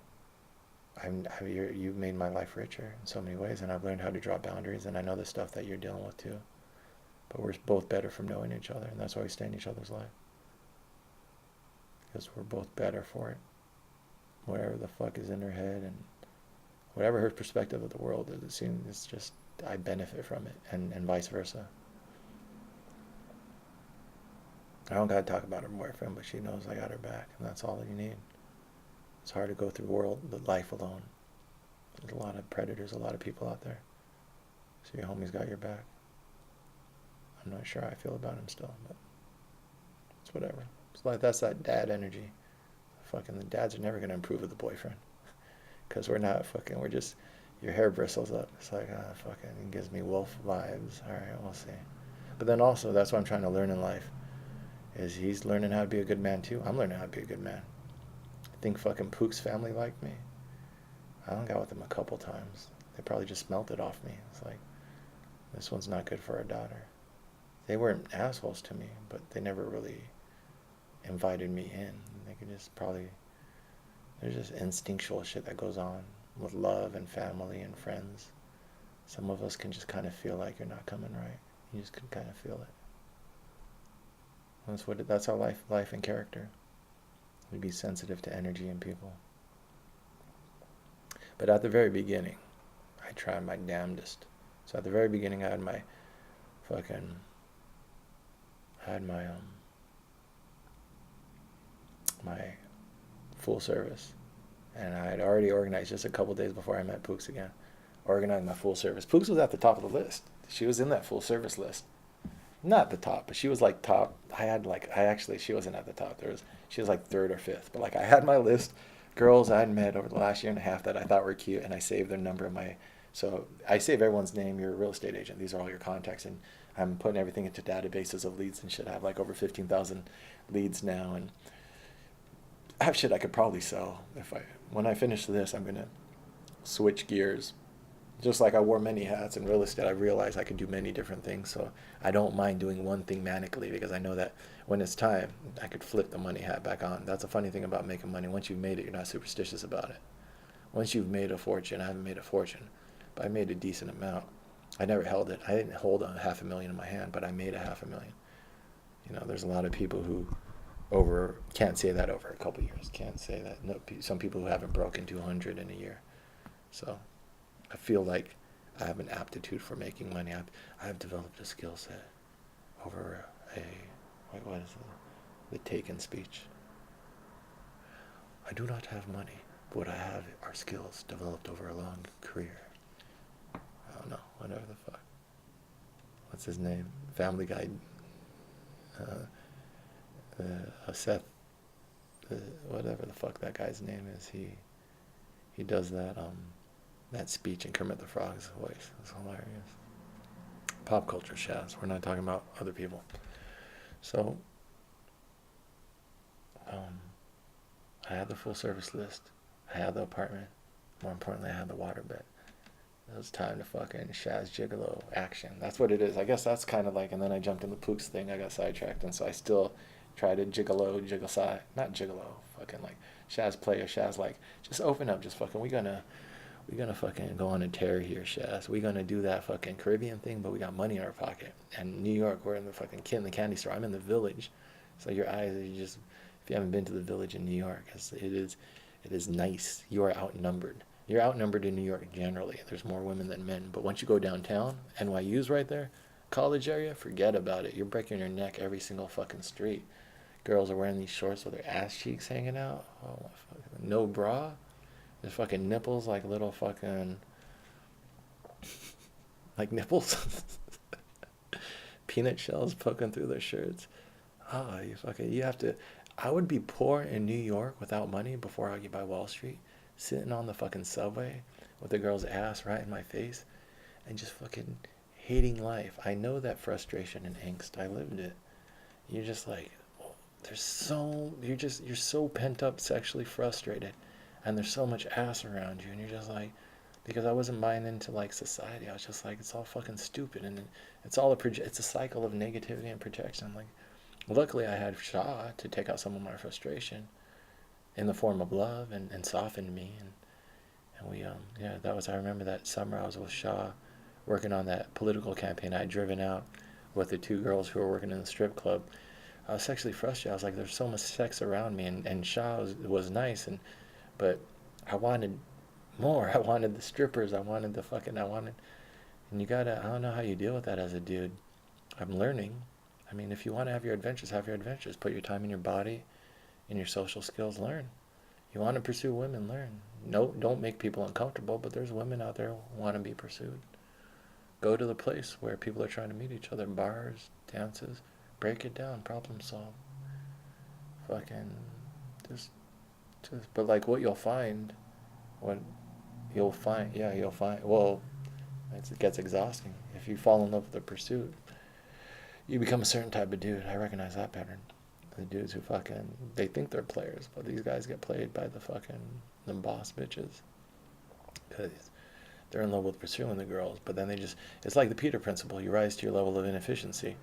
you've made my life richer in so many ways, and I've learned how to draw boundaries, and I know the stuff that you're dealing with too. But we're both better from knowing each other, and that's why we stay in each other's life. Because we're both better for it. Whatever the fuck is in her head, and whatever her perspective of the world is, it's just, I benefit from it, and vice versa. I don't gotta talk about her boyfriend, but she knows I got her back, and that's all that you need. It's hard to go through life alone. There's a lot of predators, a lot of people out there. So your homie's got your back. I'm not sure how I feel about him still, but it's whatever. It's like, that's that dad energy. Fucking the dads are never going to improve with the boyfriend. Because we're not fucking, we're just, your hair bristles up. It's like, fucking, it gives me wolf vibes. All right, we'll see. But then also, that's what I'm trying to learn in life, is he's learning how to be a good man too. I'm learning how to be a good man. I think fucking Pook's family liked me. I hung out with them a couple times. They probably just melted off me. It's like, this one's not good for our daughter. They weren't assholes to me, but they never really invited me in. They could just probably, there's just instinctual shit that goes on with love and family and friends. Some of us can just kind of feel like you're not coming right. You just can kind of feel it. That's our life and character. We be sensitive to energy in people. But at the very beginning, I tried my damnedest. So at the very beginning, I had my full service, and I had already organized, just a couple days before I met Pooks again, organized my full service. Pooks was at the top of the list. She was in that full service list. not the top, but she was like top. She wasn't at the top. She was like third or fifth. But like I had my list, girls I'd met over the last year and a half that I thought were cute, and I saved their number in my. So I save everyone's name. You're a real estate agent. These are all your contacts, and I'm putting everything into databases of leads and shit. I have like over 15,000 leads now, and I have shit I could probably sell if I. When I finish this, I'm gonna switch gears. Just like I wore many hats in real estate, I realized I could do many different things. So I don't mind doing one thing manically because I know that when it's time, I could flip the money hat back on. That's a funny thing about making money. Once you've made it, you're not superstitious about it. Once you've made a fortune, I haven't made a fortune, but I made a decent amount. I never held it. I didn't hold a $500,000 in my hand, but I made a $500,000. You know, there's a lot of people who can't say that over a couple of years. Can't say that. No, some people who haven't broken 200 in a year. So I feel like I have an aptitude for making money. I have developed a skill set over what is it? The Taken speech. I do not have money, but what I have are skills developed over a long career. I don't know, whatever the fuck. What's his name? Family Guy. Seth. Whatever the fuck that guy's name is. He does that speech in Kermit the Frog's voice. It's hilarious. Pop culture, Shaz. We're not talking about other people. So, I had the full service list. I had the apartment. More importantly, I had the waterbed. It was time to fucking Shaz Gigolo action. That's what it is. I guess that's kind of like, and then I jumped in the Pooks thing. I got sidetracked, and so I still try to jiggle side. Not gigolo. Fucking like Shaz player. Shaz like, just open up. Just fucking, we're gonna fucking go on a tear here, Shaz. We're gonna do that fucking Caribbean thing, but we got money in our pocket. And New York, we're in the fucking the candy store. I'm in the Village. So your eyes are just, if you haven't been to the Village in New York, it is nice. You are outnumbered. You're outnumbered in New York generally. There's more women than men. But once you go downtown, NYU's right there, college area, forget about it. You're breaking your neck every single fucking street. Girls are wearing these shorts with their ass cheeks hanging out. Oh my fucking, no bra. There's fucking nipples like little fucking, like nipples. Peanut shells poking through their shirts. Oh, you have to. I would be poor in New York without money before Occupy Wall Street, sitting on the fucking subway with a girl's ass right in my face and just fucking hating life. I know that frustration and angst. I lived it. You're just like, you're so pent up, sexually frustrated, and there's so much ass around you, and you're just like, because I wasn't buying into like society. I was just like, it's all fucking stupid, and it's a cycle of negativity and protection. Like, luckily I had Shah to take out some of my frustration in the form of love and softened me, and we I remember that summer I was with Shah working on that political campaign. I had driven out with the two girls who were working in the strip club. I was sexually frustrated. I was like, there's so much sex around me, and Shah was nice, but I wanted more. I wanted the strippers. I wanted, and I don't know how you deal with that as a dude. I'm learning. I mean, if you want to have your adventures, have your adventures. Put your time in your body, in your social skills, learn. You want to pursue women, learn. No, don't make people uncomfortable, but there's women out there who want to be pursued. Go to the place where people are trying to meet each other, bars, dances, break it down, problem solve. Fucking, just, but like what you'll find, well, it gets exhausting. If you fall in love with the pursuit, you become a certain type of dude. I recognize that pattern. The dudes who fucking, they think they're players, but these guys get played by the boss bitches. Because they're in love with pursuing the girls, but then it's like the Peter principle. You rise to your level of inefficiency.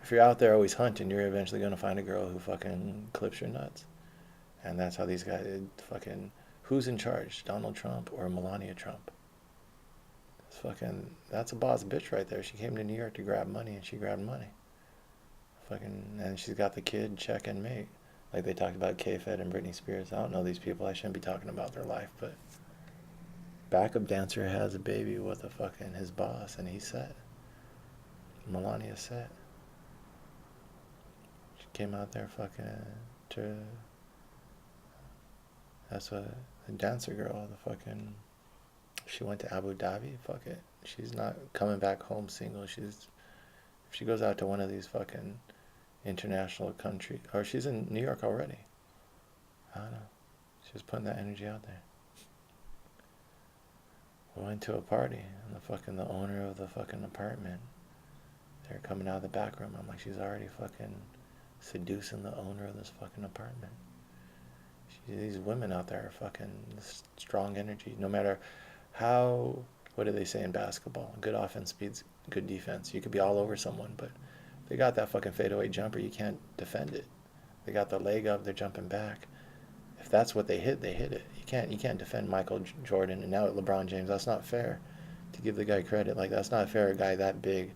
If you're out there always hunting, you're eventually going to find a girl who fucking clips your nuts. And that's how these guys fucking, who's in charge? Donald Trump or Melania Trump? That's a boss bitch right there. She came to New York to grab money, and she grabbed money. And she's got the kid, check and mate. Like they talked about K-Fed and Britney Spears. I don't know these people. I shouldn't be talking about their life, but backup dancer has a baby with his boss, and he's set. Melania's set. She came out there that's what the dancer girl, she went to Abu Dhabi. Fuck it. She's not coming back home single. She's If she goes out to one of these fucking international countries, or she's in New York already. I don't know. She's putting that energy out there. We went to a party, and the owner of the fucking apartment, they're coming out of the back room. I'm like, she's already fucking seducing the owner of this fucking apartment. These women out there are fucking strong energy. No matter how, what do they say in basketball? Good offense beats good defense. You could be all over someone, but they got that fucking fadeaway jumper. You can't defend it. They got the leg up. They're jumping back. If that's what they hit it. You can't defend Michael Jordan and now LeBron James. That's not fair to give the guy credit. Like, that's not fair. A guy that big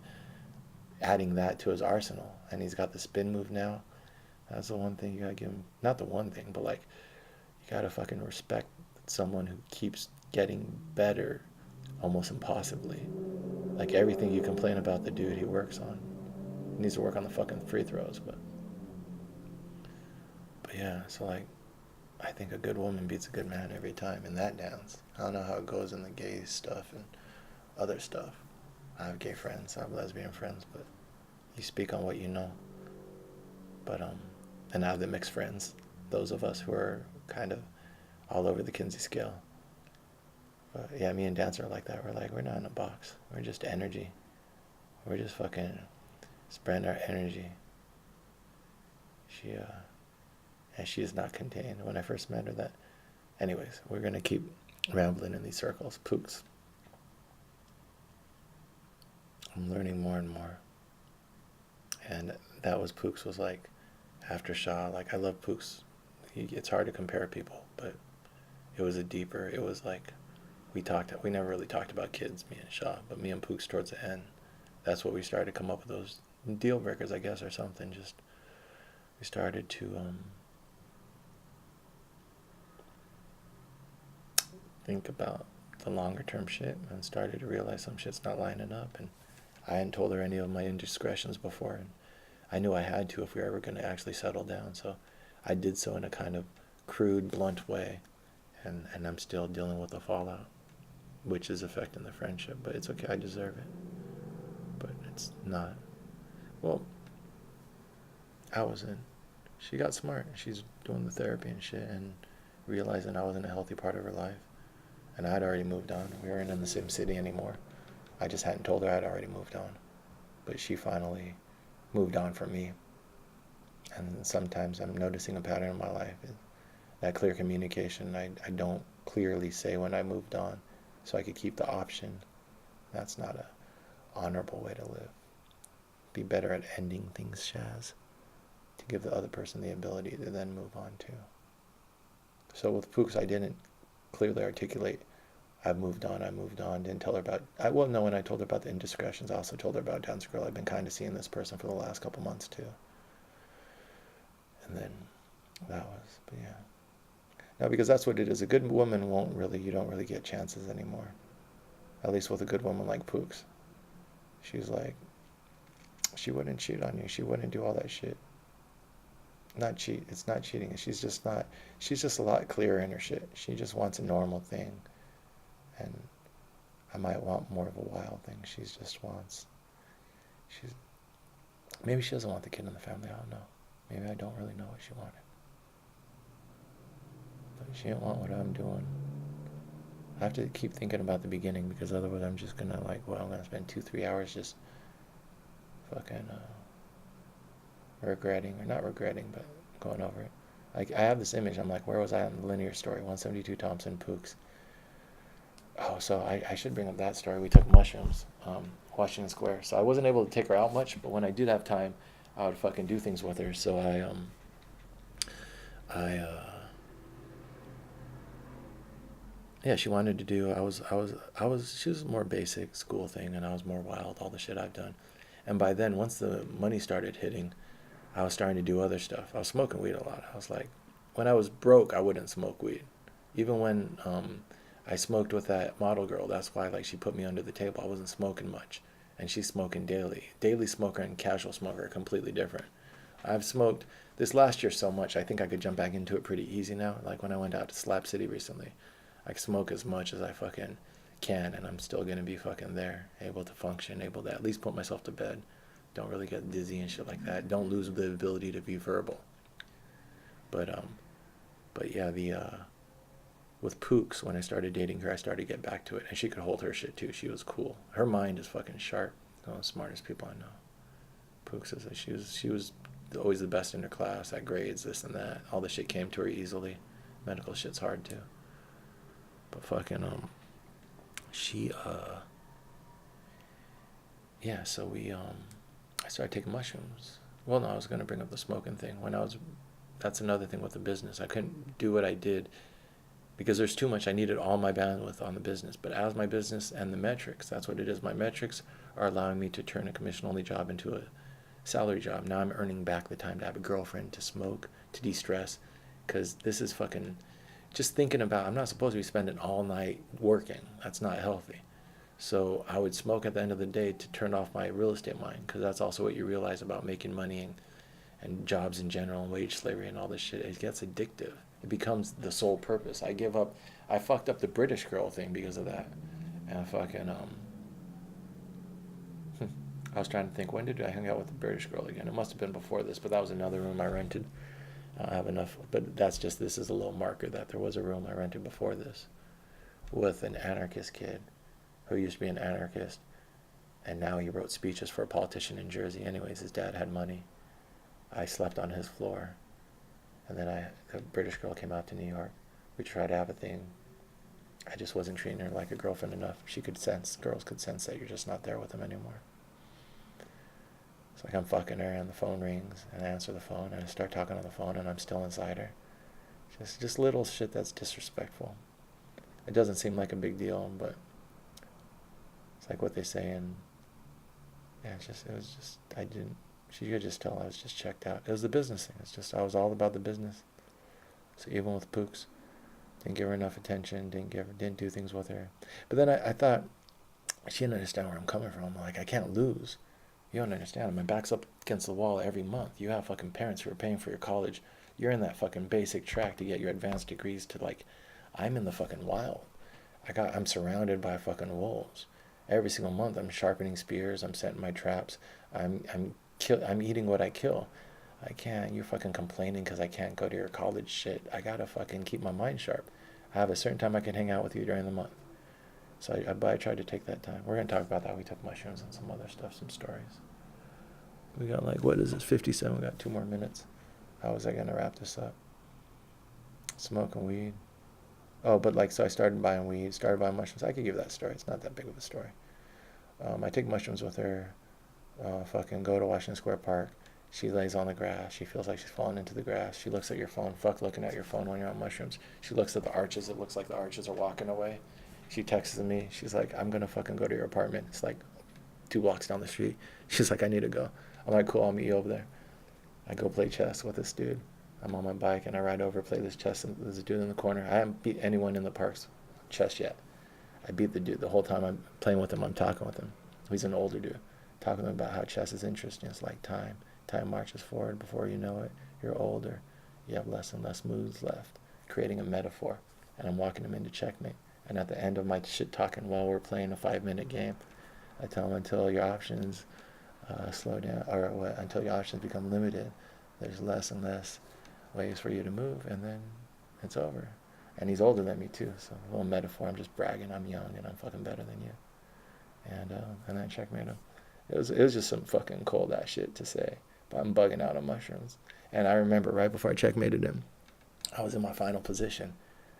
adding that to his arsenal, and he's got the spin move now. That's the one thing you gotta give him. Not the one thing, but like, you gotta fucking respect someone who keeps getting better almost impossibly. Like, everything you complain about the dude he works on. He needs to work on the fucking free throws, but yeah, so like, I think a good woman beats a good man every time in that dance. I don't know how it goes in the gay stuff and other stuff. I have gay friends, I have lesbian friends, but you speak on what you know. But and I have the mixed friends, those of us who are kind of all over the Kinsey scale. But yeah, me and Dancer are like that. We're like, we're not in a box. We're just energy. We're just fucking spreading our energy. And she is not contained. When I first met her, that. Anyways, we're gonna keep rambling in these circles. Pooks. I'm learning more and more. And that was Pooks was like, after Shaw. Like, I love Pooks. It's hard to compare people, but it was it was like, we never really talked about kids, me and Shaw, but me and Pooks towards the end, that's what we started to come up with, those deal breakers, I guess, or something. Just, we started to think about the longer term shit and started to realize some shit's not lining up. And I hadn't told her any of my indiscretions before, and I knew I had to if we were ever going to actually settle down. So I did so in a kind of crude, blunt way, and I'm still dealing with the fallout, which is affecting the friendship. But it's okay, I deserve it. But it's not. Well, she got smart. She's doing the therapy and shit and realizing I wasn't a healthy part of her life. And I had already moved on. We weren't in the same city anymore. I just hadn't told her I'd already moved on. But she finally moved on from me. And sometimes I'm noticing a pattern in my life. That clear communication, I don't clearly say when I moved on so I could keep the option. That's not a honorable way to live. Be better at ending things, Shaz, to give the other person the ability to then move on too. So with Pooks, I didn't clearly articulate, I moved on, didn't tell her about, when I told her about the indiscretions, I also told her about Dance Girl. I've been kind of seeing this person for the last couple months too. And then that was, but yeah. No, because that's what it is. A good woman you don't really get chances anymore. At least with a good woman like Pooks. She's like, she wouldn't cheat on you. She wouldn't do all that shit. Not cheat. It's not cheating. She's just a lot clearer in her shit. She just wants a normal thing. And I might want more of a wild thing. Maybe she doesn't want the kid in the family. I don't know. Maybe I don't really know what she wanted. But she didn't want what I'm doing. I have to keep thinking about the beginning, because otherwise I'm just gonna I'm gonna spend 2-3 hours just fucking regretting, or not regretting, but going over it. Like, I have this image. I'm like, where was I on the linear story? 172 Thompson, Pooks. Oh, so I should bring up that story. We took mushrooms, Washington Square. So I wasn't able to take her out much, but when I did have time, I would fucking do things with her. So yeah, she wanted to do, she was more basic school thing, and I was more wild, all the shit I've done. And by then, once the money started hitting, I was starting to do other stuff. I was smoking weed a lot. I was like, when I was broke, I wouldn't smoke weed. Even when I smoked with that model girl, that's why she put me under the table. I wasn't smoking much, and she's smoking daily. Daily smoker and casual smoker are completely different. I've smoked this last year so much, I think I could jump back into it pretty easy now. Like when I went out to Slap City recently, I can smoke as much as I fucking can, and I'm still gonna be fucking there, able to function, able to at least put myself to bed. Don't really get dizzy and shit like that. Don't lose the ability to be verbal. But yeah, with Pooks, when I started dating her, I started to get back to it, and she could hold her shit too. She was cool. Her mind is fucking sharp. One of the smartest people I know. Pooks is she was always the best in her class at grades, this and that. All the shit came to her easily. Medical shit's hard too. But fucking she yeah. So I started taking mushrooms. Well, no, I was gonna bring up the smoking thing. That's another thing with the business. I couldn't do what I did because there's too much. I needed all my bandwidth on the business. But as my business and the metrics, that's what it is. My metrics are allowing me to turn a commission-only job into a salary job. Now I'm earning back the time to have a girlfriend, to smoke, to de-stress, because this is fucking, just thinking about, I'm not supposed to be spending all night working. That's not healthy. So I would smoke at the end of the day to turn off my real estate mind, because that's also what you realize about making money and jobs in general and wage slavery and all this shit. It gets addictive. It becomes the sole purpose. I fucked up the British girl thing because of that. And fucking, I was trying to think, when did I hang out with the British girl again? It must have been before this, but that was another room I rented. I have enough, but this is a little marker that there was a room I rented before this with an anarchist kid who used to be an anarchist, and now he wrote speeches for a politician in Jersey. Anyways, his dad had money. I slept on his floor, and then the British girl came out to New York. We tried to have a thing. I just wasn't treating her like a girlfriend enough. Girls could sense that you're just not there with them anymore. It's like I'm fucking her and the phone rings and I answer the phone and I start talking on the phone and I'm still inside her. Just little shit that's disrespectful. It doesn't seem like a big deal, but it's like what they say, and yeah, she could just tell I was just checked out. It was the business thing. I was all about the business. So even with Pooks, didn't give her enough attention, didn't do things with her. But then I thought, she didn't understand where I'm coming from. I'm like, I can't lose. You don't understand. My back's up against the wall every month. You have fucking parents who are paying for your college. You're in that fucking basic track to get your advanced degrees to, like, I'm in the fucking wild. I'm surrounded by fucking wolves. Every single month I'm sharpening spears, I'm setting my traps, I'm eating what I kill. I can't, you're fucking complaining because I can't go to your college shit. I gotta fucking keep my mind sharp. I have a certain time I can hang out with you during the month. So I tried to take that time. We're going to talk about that. We took mushrooms and some other stuff, some stories. We got like, what is this, 57? We got 2 more minutes. How was I going to wrap this up? Smoking weed. Oh, but like, so I started buying weed, started buying mushrooms. I could give that story. It's not that big of a story. I take mushrooms with her, fucking go to Washington Square Park. She lays on the grass. She feels like she's falling into the grass. She looks at your phone. Fuck looking at your phone when you're on mushrooms. She looks at the arches. It looks like the arches are walking away. She texts me. She's like, I'm going to fucking go to your apartment. It's like 2 blocks down the street. She's like, I need to go. I'm like, cool, I'll meet you over there. I go play chess with this dude. I'm on my bike and I ride over, play this chess, and there's a dude in the corner. I haven't beat anyone in the park's chess yet. I beat the dude. The whole time I'm playing with him, I'm talking with him. He's an older dude. Talking to him about how chess is interesting. It's like time. Time marches forward. Before you know it, you're older. You have less and less moves left. Creating a metaphor. And I'm walking him into checkmate. And at the end of my shit talking while we're playing a 5-minute game, I tell him until your options slow down, or until your options become limited, there's less and less ways for you to move, and then it's over. And he's older than me too, so a little metaphor. I'm just bragging. I'm young and I'm fucking better than you. And then checkmate him. It was just some fucking cold ass shit to say, but I'm bugging out on mushrooms. And I remember right before I checkmated him, I was in my final position,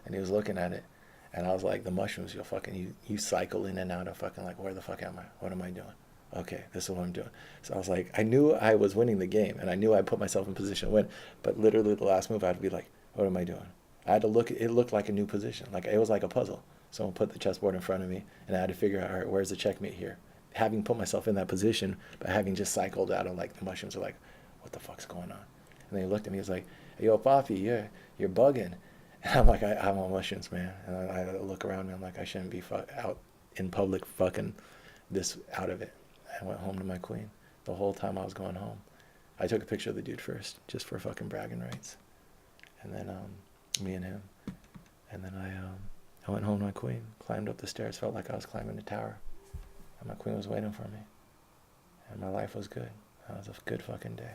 and he was looking at it. And I was like, the mushrooms, you cycle in and out of fucking, like, where the fuck am I? What am I doing? Okay, this is what I'm doing. So I was like, I knew I was winning the game, and I knew I put myself in position to win. But literally the last move, I'd be like, what am I doing? I had to look, it looked like a new position. Like, it was like a puzzle. Someone put the chessboard in front of me, and I had to figure out, all right, where's the checkmate here? Having put myself in that position, but having just cycled out of, like, the mushrooms are like, what the fuck's going on? And then he looked at me, he was like, hey, yo, Papi, you're bugging. And I'm like, I'm on mushrooms, man. And I look around me, I'm like, I shouldn't be out in public fucking this out of it. I went home to my queen. The whole time I was going home, I took a picture of the dude first, just for fucking bragging rights. And then me and him. And then I went home to my queen, climbed up the stairs, felt like I was climbing the tower. And my queen was waiting for me. And my life was good. That was a good fucking day.